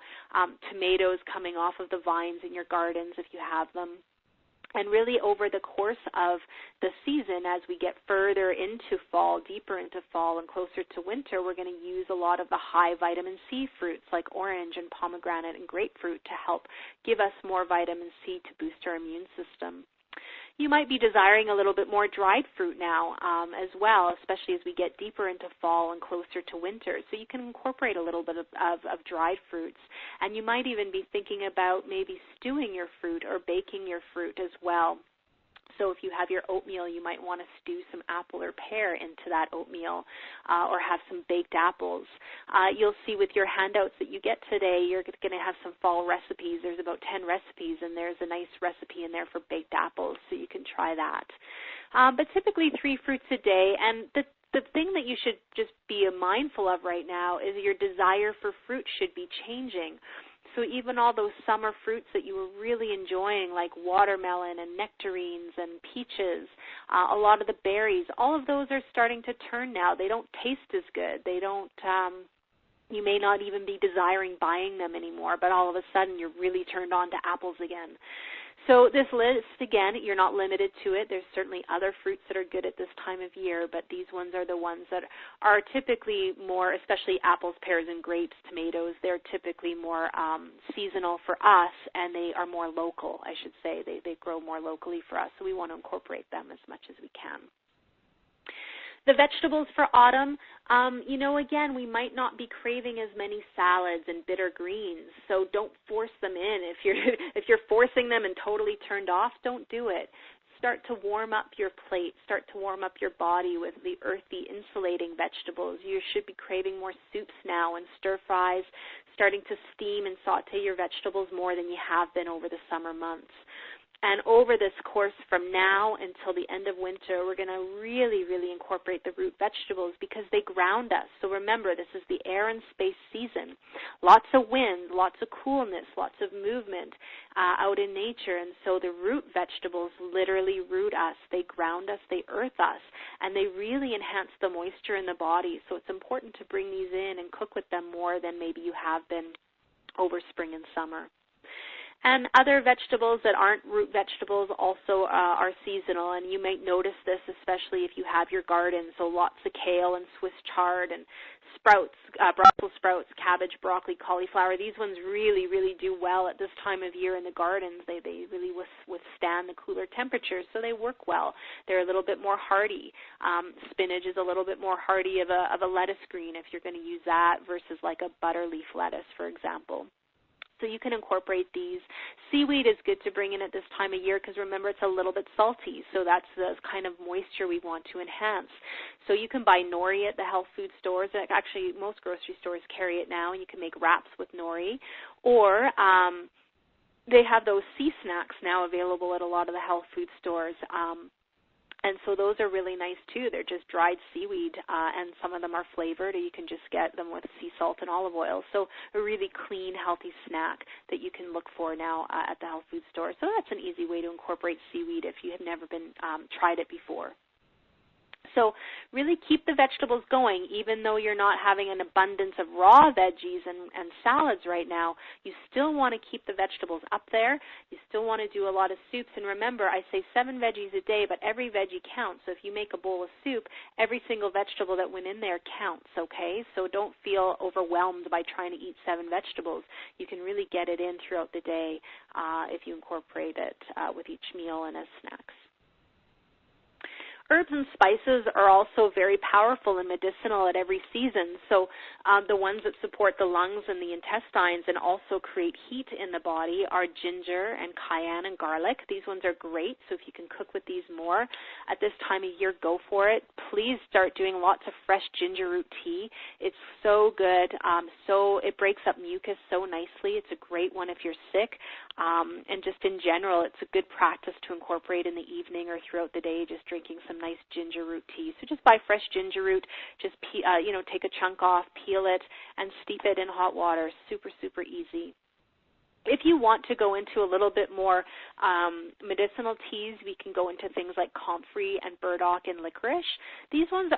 Speaker 1: Tomatoes coming off of the vines in your gardens if you have them. And really over the course of the season, as we get further into fall, deeper into fall and closer to winter, we're going to use a lot of the high vitamin C fruits like orange and pomegranate and grapefruit to help give us more vitamin C to boost our immune system. You might be desiring a little bit more dried fruit now as well, especially as we get deeper into fall and closer to winter. So you can incorporate a little bit of dried fruits. And you might even be thinking about maybe stewing your fruit or baking your fruit as well. So if you have your oatmeal, you might want to stew some apple or pear into that oatmeal or have some baked apples. You'll see with your handouts that you get today, you're going to have some fall recipes. There's about 10 recipes, and there's a nice recipe in there for baked apples, so you can try that. But typically 3 fruits a day, and the thing that you should just be mindful of right now is your desire for fruit should be changing. So even all those summer fruits that you were really enjoying, like watermelon and nectarines and peaches, a lot of the berries, all of those are starting to turn now. They don't taste as good. They don't, you may not even be desiring buying them anymore, but all of a sudden you're really turned on to apples again. So this list, again, you're not limited to it. There's certainly other fruits that are good at this time of year, but these ones are the ones that are typically more, especially apples, pears, and grapes, tomatoes, they're typically more seasonal for us, and they are more local, I should say. They grow more locally for us, so we want to incorporate them as much as we can. The vegetables for autumn, again, we might not be craving as many salads and bitter greens, so don't force them in. If you're forcing them and totally turned off, don't do it. Start to warm up your plate. Start to warm up your body with the earthy, insulating vegetables. You should be craving more soups now and stir-fries, starting to steam and saute your vegetables more than you have been over the summer months. And over this course from now until the end of winter, we're going to really, really incorporate the root vegetables because they ground us. So remember, this is the air and space season. Lots of wind, lots of coolness, lots of movement out in nature. And so the root vegetables literally root us. They ground us, they earth us, and they really enhance the moisture in the body. So it's important to bring these in and cook with them more than maybe you have been over spring and summer. And other vegetables that aren't root vegetables also are seasonal, and you might notice this especially if you have your garden. So lots of kale and Swiss chard and sprouts, Brussels sprouts, cabbage, broccoli, cauliflower. These ones really, really do well at this time of year in the gardens. They really withstand the cooler temperatures, so they work well. They're a little bit more hardy. Spinach is a little bit more hardy of a lettuce green if you're going to use that versus like a butterleaf lettuce, for example. So you can incorporate these. Seaweed is good to bring in at this time of year because remember it's a little bit salty, so that's the kind of moisture we want to enhance. So you can buy nori at the health food stores. Actually, most grocery stores carry it now, and you can make wraps with nori. Or they have those sea snacks now available at a lot of the health food stores. And so those are really nice too. They're just dried seaweed, and some of them are flavored, or you can just get them with sea salt and olive oil. So a really clean, healthy snack that you can look for now at the health food store. So that's an easy way to incorporate seaweed if you have never been tried it before. So really keep the vegetables going. Even though you're not having an abundance of raw veggies and salads right now, you still want to keep the vegetables up there. You still want to do a lot of soups. And remember, I say 7 veggies a day, but every veggie counts. So if you make a bowl of soup, every single vegetable that went in there counts, okay? So don't feel overwhelmed by trying to eat 7 vegetables. You can really get it in throughout the day if you incorporate it with each meal and as snacks. Herbs and spices are also very powerful and medicinal at every season. So the ones that support the lungs and the intestines and also create heat in the body are ginger and cayenne and garlic. These ones are great, so if you can cook with these more at this time of year, go for it. Please start doing lots of fresh ginger root tea. It's so good. So it breaks up mucus so nicely. It's a great one if you're sick. And just in general, it's a good practice to incorporate in the evening or throughout the day, just drinking some nice ginger root tea. So just buy fresh ginger root, just take a chunk off, peel it, and steep it in hot water. Super, super easy. If you want to go into a little bit more medicinal teas, we can go into things like comfrey and burdock and licorice. These ones,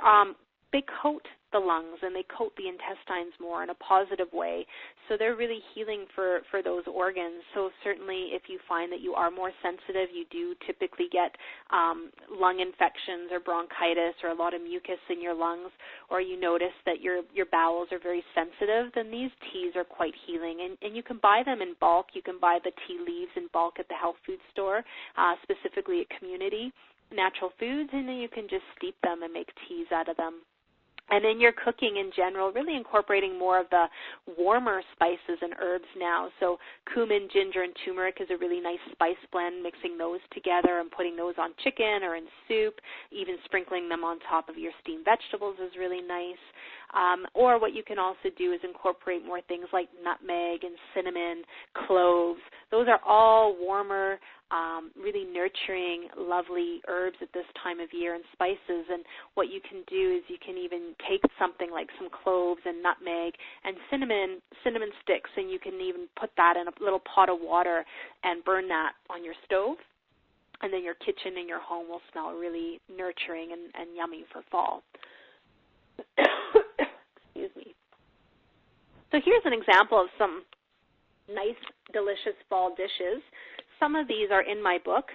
Speaker 1: they coat the lungs and they coat the intestines more in a positive way. So they're really healing for those organs. So certainly if you find that you are more sensitive, you do typically get lung infections or bronchitis or a lot of mucus in your lungs, or you notice that your bowels are very sensitive, then these teas are quite healing. And you can buy them in bulk. You can buy the tea leaves in bulk at the health food store, specifically at Community Natural Foods, and then you can just steep them and make teas out of them. And in your cooking in general, really incorporating more of the warmer spices and herbs now. So cumin, ginger, and turmeric is a really nice spice blend, mixing those together and putting those on chicken or in soup. Even sprinkling them on top of your steamed vegetables is really nice. Or what you can also do is incorporate more things like nutmeg and cinnamon, cloves. Those are all warmer, really nurturing, lovely herbs at this time of year and spices. And what you can do is you can even take something like some cloves and nutmeg and cinnamon sticks, and you can even put that in a little pot of water and burn that on your stove. And then your kitchen and your home will smell really nurturing and yummy for fall. Excuse me. So here's an example of some nice, delicious fall dishes. Some of these are in my book,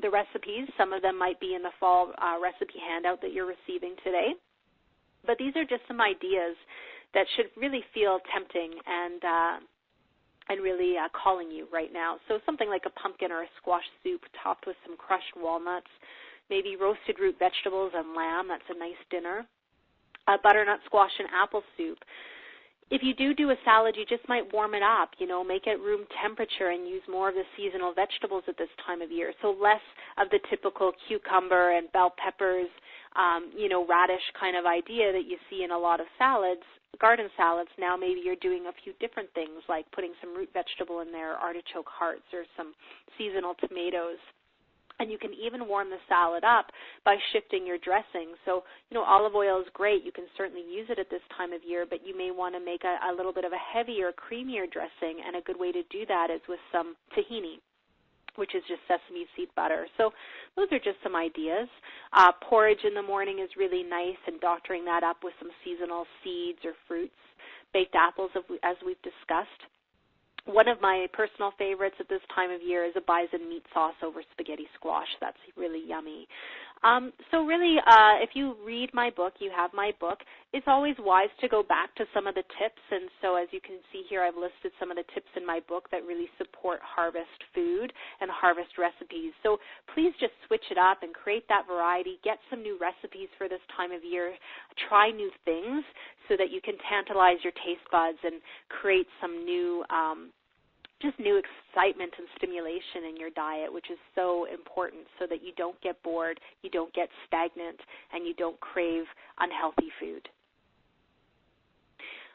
Speaker 1: the recipes. Some of them might be in the fall recipe handout that you're receiving today. But these are just some ideas that should really feel tempting and really calling you right now. So something like a pumpkin or a squash soup topped with some crushed walnuts, maybe roasted root vegetables and lamb. That's a nice dinner. A butternut squash and apple soup. If you do a salad, you just might warm it up, make it room temperature and use more of the seasonal vegetables at this time of year. So less of the typical cucumber and bell peppers, radish kind of idea that you see in a lot of salads, garden salads. Now maybe you're doing a few different things like putting some root vegetable in there, artichoke hearts, or some seasonal tomatoes. And you can even warm the salad up by shifting your dressing. So, olive oil is great. You can certainly use it at this time of year, but you may want to make a little bit of a heavier, creamier dressing, and a good way to do that is with some tahini, which is just sesame seed butter. So those are just some ideas. Porridge in the morning is really nice, and doctoring that up with some seasonal seeds or fruits. Baked apples, as we've discussed. One of my personal favorites at this time of year is a bison meat sauce over spaghetti squash. That's really yummy. So really, if you read my book, you have my book, it's always wise to go back to some of the tips. And so as you can see here, I've listed some of the tips in my book that really support harvest food and harvest recipes. So please just switch it up and create that variety. Get some new recipes for this time of year. Try new things so that you can tantalize your taste buds and create some new new excitement and stimulation in your diet, which is so important so that you don't get bored, you don't get stagnant, and you don't crave unhealthy food.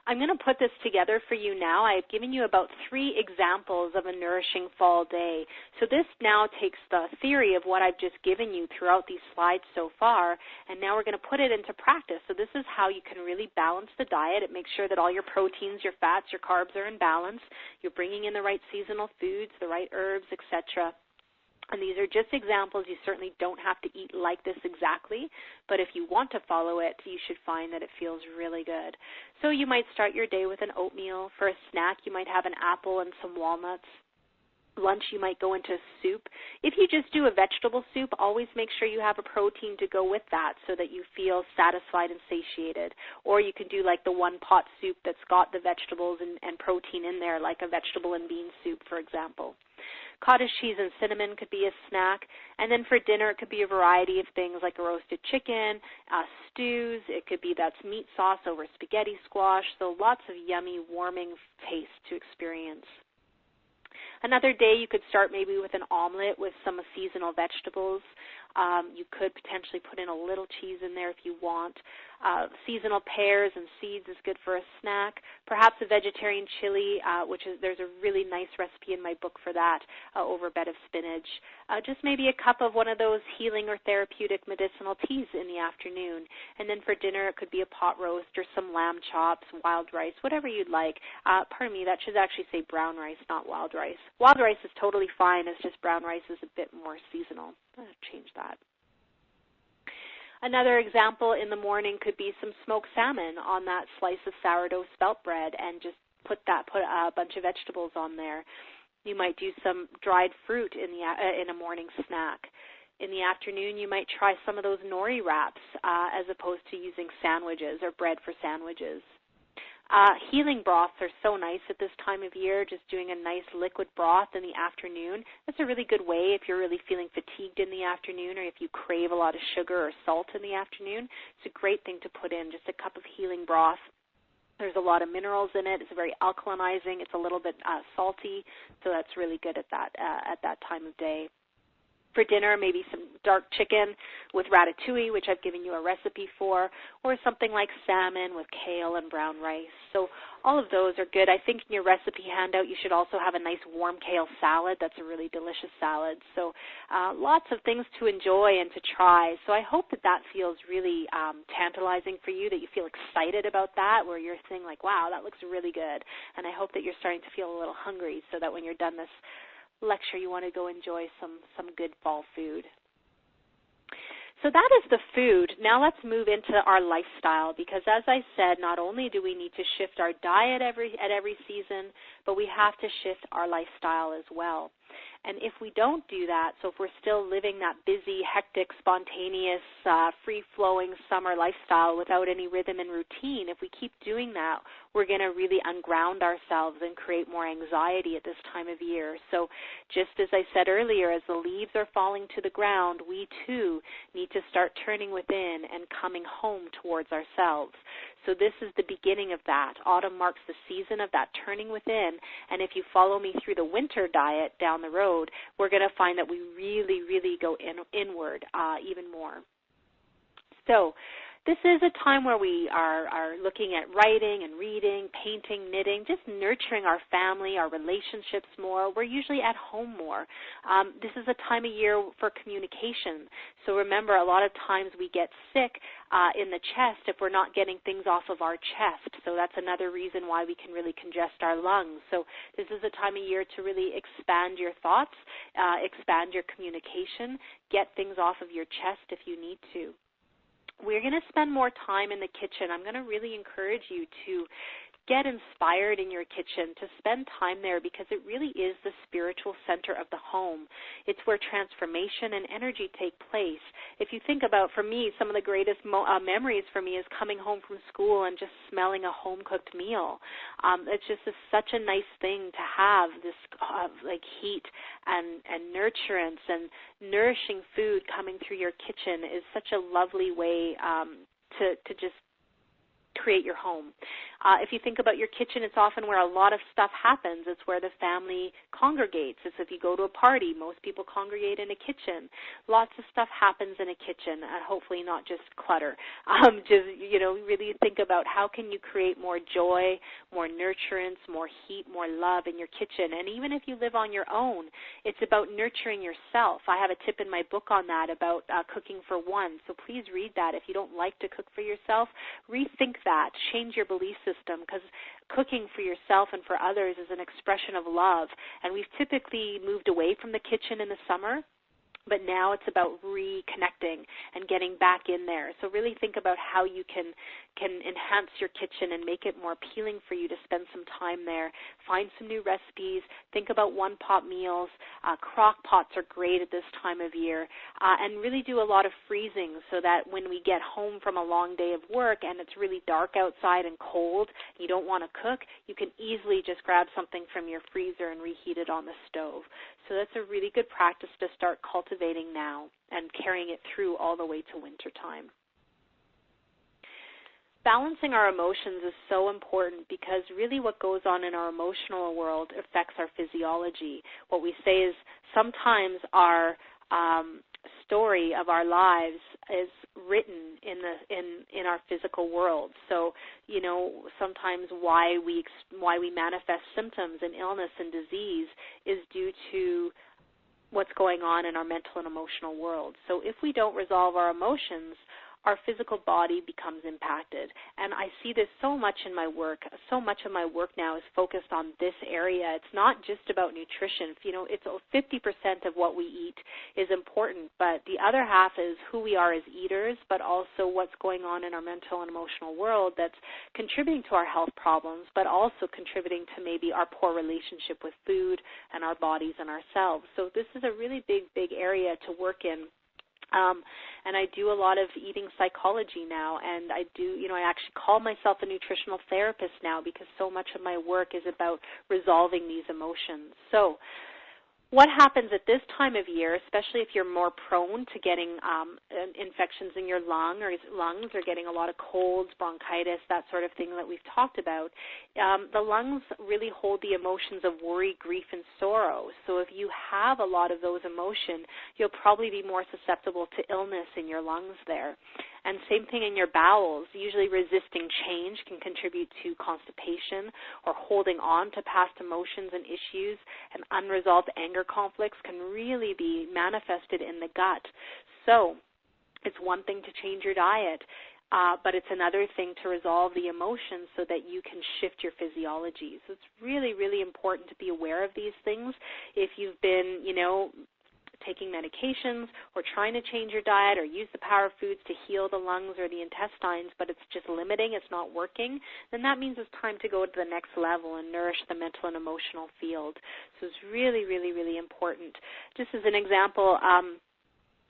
Speaker 1: I'm going to put this together for you now. I've given you about 3 examples of a nourishing fall day. So this now takes the theory of what I've just given you throughout these slides so far, and now we're going to put it into practice. So this is how you can really balance the diet. It makes sure that all your proteins, your fats, your carbs are in balance. You're bringing in the right seasonal foods, the right herbs, etc. And these are just examples. You certainly don't have to eat like this exactly, but if you want to follow it, you should find that it feels really good. So you might start your day with an oatmeal. For a snack, you might have an apple and some walnuts. Lunch, you might go into soup. If you just do a vegetable soup, always make sure you have a protein to go with that so that you feel satisfied and satiated. Or you can do like the one-pot soup that's got the vegetables and protein in there, like a vegetable and bean soup, for example. Cottage cheese and cinnamon could be a snack. And then for dinner, it could be a variety of things like a roasted chicken, stews. It could be that's meat sauce over spaghetti squash. So lots of yummy, warming taste to experience. Another day, you could start maybe with an omelet with some seasonal vegetables. You could potentially put in a little cheese in there if you want. Seasonal pears and seeds is good for a snack. Perhaps a vegetarian chili, there's a really nice recipe in my book for that, over a bed of spinach. Just maybe a cup of one of those healing or therapeutic medicinal teas in the afternoon. And then for dinner, it could be a pot roast or some lamb chops, wild rice, whatever you'd like. Pardon me, that should actually say brown rice, not wild rice. Wild rice is totally fine. It's just brown rice is a bit more seasonal. I'm going to change that. Another example in the morning could be some smoked salmon on that slice of sourdough spelt bread and just put a bunch of vegetables on there. You might do some dried fruit in a morning snack. In the afternoon, you might try some of those nori wraps as opposed to using sandwiches or bread for sandwiches. Healing broths are so nice at this time of year, just doing a nice liquid broth in the afternoon. That's a really good way if you're really feeling fatigued in the afternoon or if you crave a lot of sugar or salt in the afternoon. It's a great thing to put in, just a cup of healing broth. There's a lot of minerals in it. It's very alkalinizing. It's a little bit salty, so that's really good at that time of day. For dinner, maybe some dark chicken with ratatouille, which I've given you a recipe for, or something like salmon with kale and brown rice. So all of those are good. I think in your recipe handout you should also have a nice warm kale salad. That's a really delicious salad. So lots of things to enjoy and to try. So I hope that feels really tantalizing for you, that you feel excited about that, where you're saying like, wow, that looks really good. And I hope that you're starting to feel a little hungry so that when you're done this lecture, you want to go enjoy some good fall food. So that is the food. Now let's move into our lifestyle, because as I said, not only do we need to shift our diet at every season, but we have to shift our lifestyle as well. And if we don't do that, so if we're still living that busy, hectic, spontaneous, free-flowing summer lifestyle without any rhythm and routine, if we keep doing that, we're going to really unground ourselves and create more anxiety at this time of year. So just as I said earlier, as the leaves are falling to the ground, we too need to start turning within and coming home towards ourselves. So this is the beginning of that. Autumn marks the season of that turning within, and if you follow me through the winter diet down the road, we're going to find that we really, really go inward even more. So this is a time where we are looking at writing and reading, painting, knitting, just nurturing our family, our relationships more. We're usually at home more. This is a time of year for communication. So remember, a lot of times we get sick in the chest if we're not getting things off of our chest. So that's another reason why we can really congest our lungs. So this is a time of year to really expand your thoughts, expand your communication, get things off of your chest if you need to. We're going to spend more time in the kitchen. I'm going to really encourage you to get inspired in your kitchen, to spend time there, because it really is the spiritual center of the home. It's where transformation and energy take place. If you think about, for me, some of the greatest memories for me is coming home from school and just smelling a home-cooked meal. It's just such a nice thing to have, this like heat and nurturance and nourishing food coming through your kitchen is such a lovely way to just create your home. If you think about your kitchen, it's often where a lot of stuff happens. It's where the family congregates. It's if you go to a party, most people congregate in a kitchen. Lots of stuff happens in a kitchen, hopefully not just clutter. Just, really think about how can you create more joy, more nurturance, more heat, more love in your kitchen. And even if you live on your own, it's about nurturing yourself. I have a tip in my book on that about cooking for one, so please read that. If you don't like to cook for yourself, rethink that. Change your belief system, because cooking for yourself and for others is an expression of love. And we've typically moved away from the kitchen in the summer, but now it's about reconnecting and getting back in there. So really think about how you can enhance your kitchen and make it more appealing for you to spend some time there. Find some new recipes. Think about one-pot meals. Crock pots are great at this time of year. And really do a lot of freezing so that when we get home from a long day of work and it's really dark outside and cold, you don't want to cook, you can easily just grab something from your freezer and reheat it on the stove. So that's a really good practice to start cultivating now and carrying it through all the way to wintertime. Balancing our emotions is so important because really what goes on in our emotional world affects our physiology. What we say is sometimes our story of our lives is written in our physical world. So, sometimes why we manifest symptoms and illness and disease is due to what's going on in our mental and emotional world. So if we don't resolve our emotions, our physical body becomes impacted. And I see this so much in my work. So much of my work now is focused on this area. It's not just about nutrition. It's 50% of what we eat is important, but the other half is who we are as eaters, but also what's going on in our mental and emotional world that's contributing to our health problems, but also contributing to maybe our poor relationship with food and our bodies and ourselves. So this is a really big area to work in. And I do a lot of eating psychology now, and I actually call myself a nutritional therapist now because so much of my work is about resolving these emotions. So what happens at this time of year, especially if you're more prone to getting infections in your lungs or getting a lot of colds, bronchitis, that sort of thing that we've talked about, the lungs really hold the emotions of worry, grief, and sorrow. So if you have a lot of those emotions, you'll probably be more susceptible to illness in your lungs there. And same thing in your bowels. Usually resisting change can contribute to constipation or holding on to past emotions and issues, and unresolved anger conflicts can really be manifested in the gut. So it's one thing to change your diet, but it's another thing to resolve the emotions so that you can shift your physiology. So it's really, really important to be aware of these things. If you've been, taking medications or trying to change your diet or use the power of foods to heal the lungs or the intestines, but it's just limiting, it's not working, then that means it's time to go to the next level and nourish the mental and emotional field. So it's really, really, really important. Just as an example,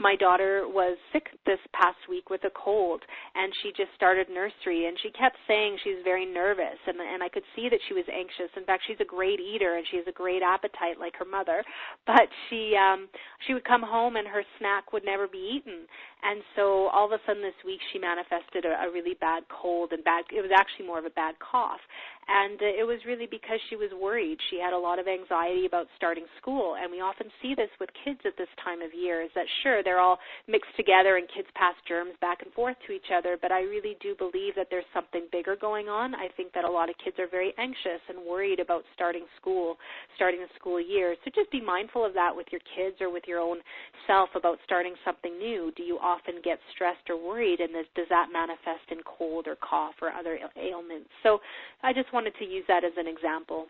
Speaker 1: My daughter was sick this past week with a cold, and she just started nursery, and she kept saying she's very nervous, and I could see that she was anxious. In fact, she's a great eater, and she has a great appetite like her mother, but she would come home and her snack would never be eaten. And so all of a sudden this week she manifested a really bad cold, and it was actually more of a bad cough. And it was really because she was worried. She had a lot of anxiety about starting school, and we often see this with kids at this time of year, is that sure, they're all mixed together and kids pass germs back and forth to each other, but I really do believe that there's something bigger going on. I think that a lot of kids are very anxious and worried about starting the school year. So just be mindful of that with your kids or with your own self about starting something new. Do you often get stressed or worried, and does that manifest in cold or cough or other ailments? So I just wanted to use that as an example.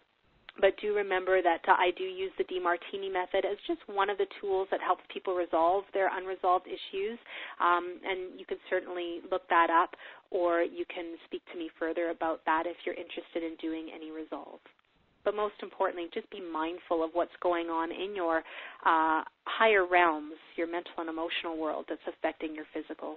Speaker 1: But do remember that I do use the DeMartini method as just one of the tools that helps people resolve their unresolved issues. And you can certainly look that up, or you can speak to me further about that if you're interested in doing any resolve. But most importantly, just be mindful of what's going on in your higher realms, your mental and emotional world that's affecting your physical.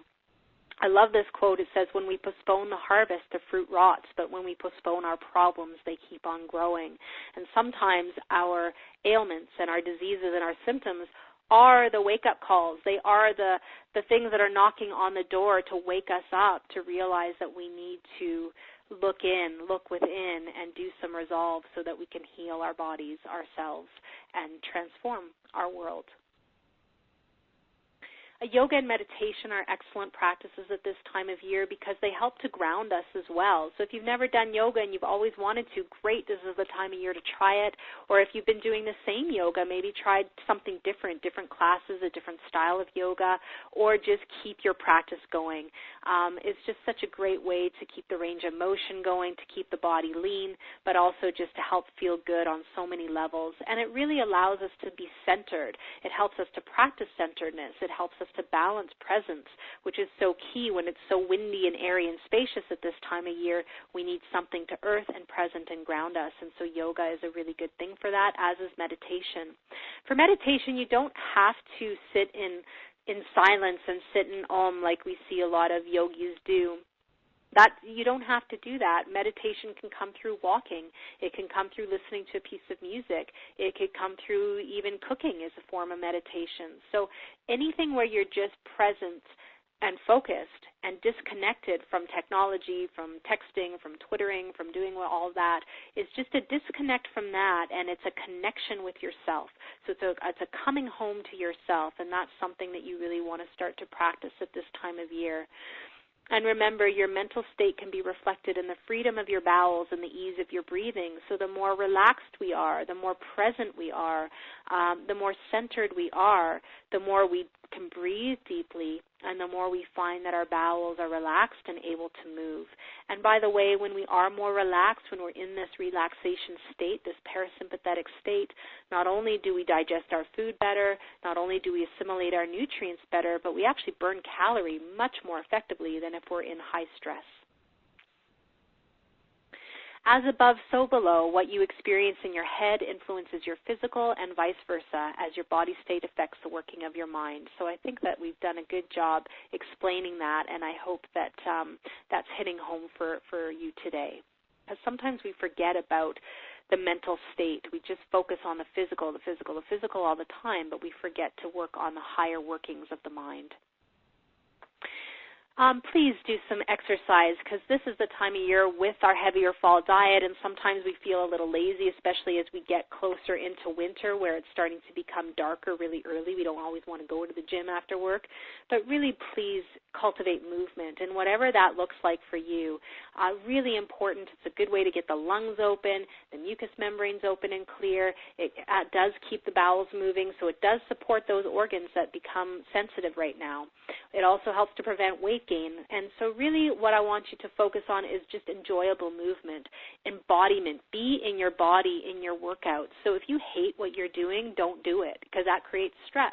Speaker 1: I love this quote. It says, when we postpone the harvest, the fruit rots, but when we postpone our problems, they keep on growing. And sometimes our ailments and our diseases and our symptoms are the wake-up calls. They are the things that are knocking on the door to wake us up, to realize that we need to look within, and do some resolve so that we can heal our bodies, ourselves, and transform our world. Yoga and meditation are excellent practices at this time of year because they help to ground us as well. So if you've never done yoga and you've always wanted to, great, this is the time of year to try it. Or if you've been doing the same yoga, maybe try something different classes, a different style of yoga, or just keep your practice going. It's just such a great way to keep the range of motion going, to keep the body lean, but also just to help feel good on so many levels. And it really allows us to be centered. It helps us to practice centeredness. It helps us to balance presence, which is so key when it's so windy and airy and spacious at this time of year. We need something to earth and present and ground us, and so yoga is a really good thing for that, as is meditation. For meditation, you don't have to sit in silence and sit in Om like we see a lot of yogis do. You don't have to do that. Meditation can come through walking. It can come through listening to a piece of music. It could come through even cooking as a form of meditation. So anything where you're just present and focused and disconnected from technology, from texting, from twittering, from doing all that, is just a disconnect from that, and it's a connection with yourself. So it's a coming home to yourself, and that's something that you really want to start to practice at this time of year. And remember, your mental state can be reflected in the freedom of your bowels and the ease of your breathing. So the more relaxed we are, the more present we are, the more centered we are, the more we can breathe deeply, and the more we find that our bowels are relaxed and able to move. And by the way, when we are more relaxed, when we're in this relaxation state, this parasympathetic state, not only do we digest our food better, not only do we assimilate our nutrients better, but we actually burn calorie much more effectively than if we're in high stress. As above, so below. What you experience in your head influences your physical and vice versa, as your body state affects the working of your mind. So I think that we've done a good job explaining that, and I hope that that's hitting home for you today. Because sometimes we forget about the mental state. We just focus on the physical all the time, but we forget to work on the higher workings of the mind. Please do some exercise, because this is the time of year with our heavier fall diet, and sometimes we feel a little lazy, especially as we get closer into winter where it's starting to become darker really early. We don't always want to go to the gym after work, but really please cultivate movement, and whatever that looks like for you. Really important. It's a good way to get the lungs open, the mucous membranes open and clear. It does keep the bowels moving, so it does support those organs that become sensitive right now. It also helps to prevent weight gain. And so really what I want you to focus on is just enjoyable movement, embodiment. Be in your body in your workouts. So if you hate what you're doing, don't do it, because that creates stress.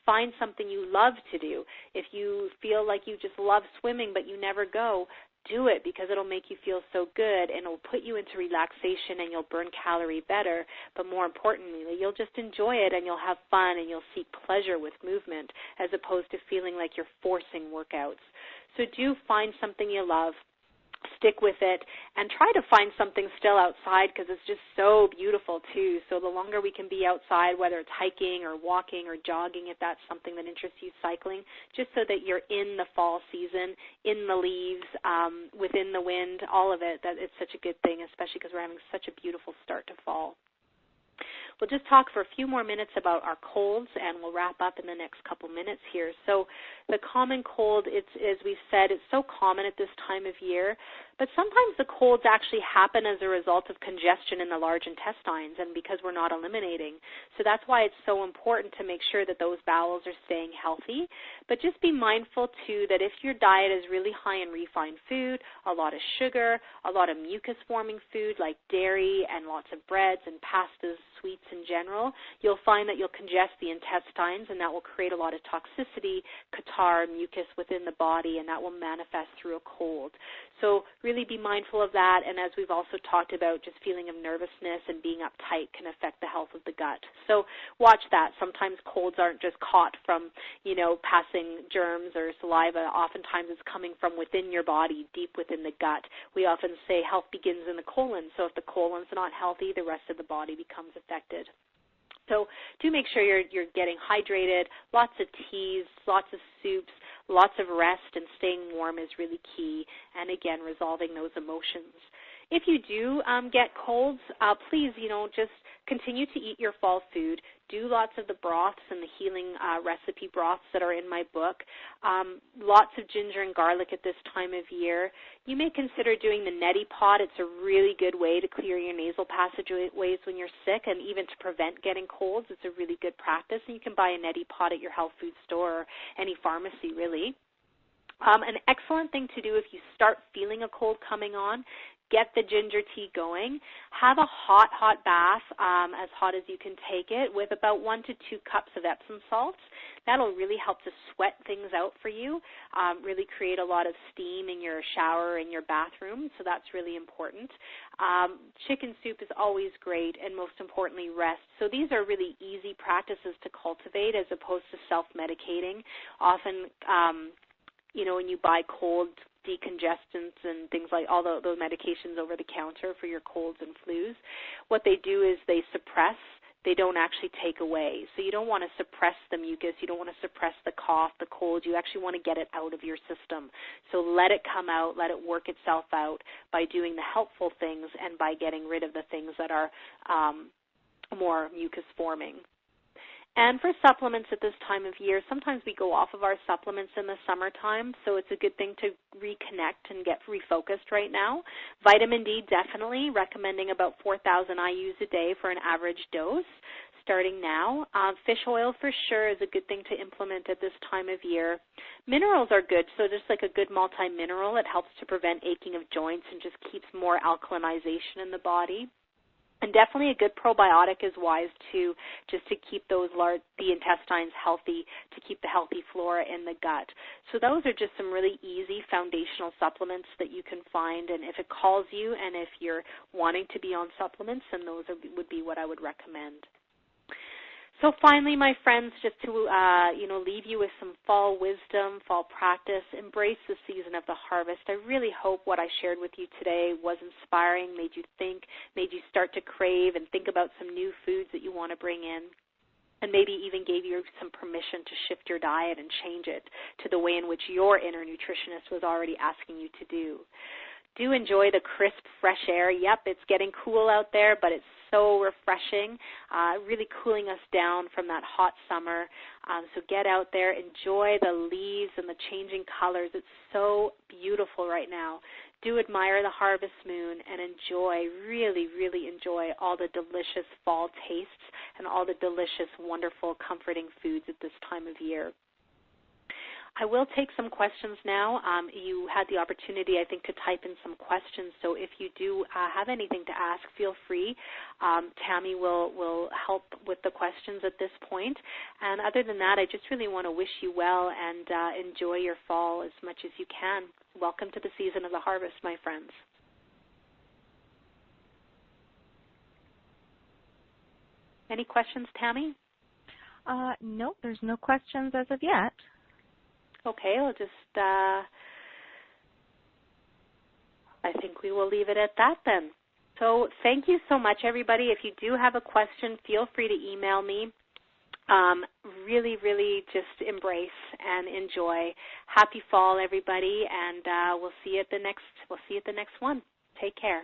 Speaker 1: Find something you love to do. If you feel like you just love swimming but you never go, do it because it'll make you feel so good and it'll put you into relaxation and you'll burn calorie better. But more importantly, you'll just enjoy it and you'll have fun and you'll seek pleasure with movement as opposed to feeling like you're forcing workouts. So do find something you love. Stick with it, and try to find something still outside because it's just so beautiful too. So the longer we can be outside, whether it's hiking or walking or jogging, if that's something that interests you, cycling, just so that you're in the fall season, in the leaves, within the wind, all of it, that it's such a good thing, especially because we're having such a beautiful start to fall. We'll just talk for a few more minutes about our colds, and we'll wrap up in the next couple minutes here. So the common cold, it's, as we've said, it's so common at this time of year, but sometimes the colds actually happen as a result of congestion in the large intestines and because we're not eliminating. So that's why it's so important to make sure that those bowels are staying healthy. But just be mindful, too, that if your diet is really high in refined food, a lot of sugar, a lot of mucus-forming food like dairy and lots of breads and pastas, sweets in general, you'll find that you'll congest the intestines and that will create a lot of toxicity, catarrh, mucus within the body, and that will manifest through a cold. So really be mindful of that, and as we've also talked about, just feeling of nervousness and being uptight can affect the health of the gut. So watch that. Sometimes colds aren't just caught from, passing germs or saliva. Oftentimes it's coming from within your body, deep within the gut. We often say health begins in the colon, so if the colon's not healthy, the rest of the body becomes affected. So do make sure you're getting hydrated, lots of teas, lots of soups, lots of rest, and staying warm is really key, and again, resolving those emotions. If you do get colds, please, just continue to eat your fall food. Do lots of the broths and the healing recipe broths that are in my book. Lots of ginger and garlic at this time of year. You may consider doing the neti pot. It's a really good way to clear your nasal passageways when you're sick, and even to prevent getting colds. It's a really good practice, and you can buy a neti pot at your health food store or any pharmacy, really. An excellent thing to do if you start feeling a cold coming on, get the ginger tea going. Have a hot bath, as hot as you can take it, with about 1 to 2 cups of Epsom salts. That'll really help to sweat things out for you, really create a lot of steam in your shower and your bathroom, so that's really important. Chicken soup is always great, and most importantly, rest. So these are really easy practices to cultivate as opposed to self-medicating. Often, when you buy cold decongestants and things like all those medications over the counter for your colds and flus, what they do is they suppress. They don't actually take away. So you don't want to suppress the mucus. You don't want to suppress the cough, the cold. You actually want to get it out of your system. So let it come out, let it work itself out by doing the helpful things and by getting rid of the things that are more mucus-forming. And for supplements at this time of year, sometimes we go off of our supplements in the summertime, so it's a good thing to reconnect and get refocused right now. Vitamin D, definitely, recommending about 4,000 IUs a day for an average dose starting now. Fish oil for sure is a good thing to implement at this time of year. Minerals are good, so just like a good multi-mineral, it helps to prevent aching of joints and just keeps more alkalinization in the body. And definitely a good probiotic is wise too, just to keep the intestines healthy, to keep the healthy flora in the gut. So those are just some really easy foundational supplements that you can find. And if it calls you and if you're wanting to be on supplements, then those would be what I would recommend. So finally, my friends, just to leave you with some fall wisdom, fall practice, embrace the season of the harvest. I really hope what I shared with you today was inspiring, made you think, made you start to crave and think about some new foods that you want to bring in, and maybe even gave you some permission to shift your diet and change it to the way in which your inner nutritionist was already asking you to do. Do enjoy the crisp, fresh air. Yep, it's getting cool out there, but it's so refreshing, really cooling us down from that hot summer. So get out there, enjoy the leaves and the changing colors. It's so beautiful right now. Do admire the harvest moon and enjoy, really, really enjoy all the delicious fall tastes and all the delicious, wonderful, comforting foods at this time of year. I will take some questions now. You had the opportunity, I think, to type in some questions, so if you do have anything to ask, feel free. Tammy will help with the questions at this point. And other than that, I just really want to wish you well and enjoy your fall as much as you can. welcome to the season of the harvest, my friends. Any questions, Tammy?
Speaker 2: Nope, there's no questions as of yet.
Speaker 1: Okay, I'll just, I think we will leave it at that then. So thank you so much, everybody. If you do have a question, feel free to email me. Really, really just embrace and enjoy. Happy fall, everybody, and we'll see you at the next one. Take care.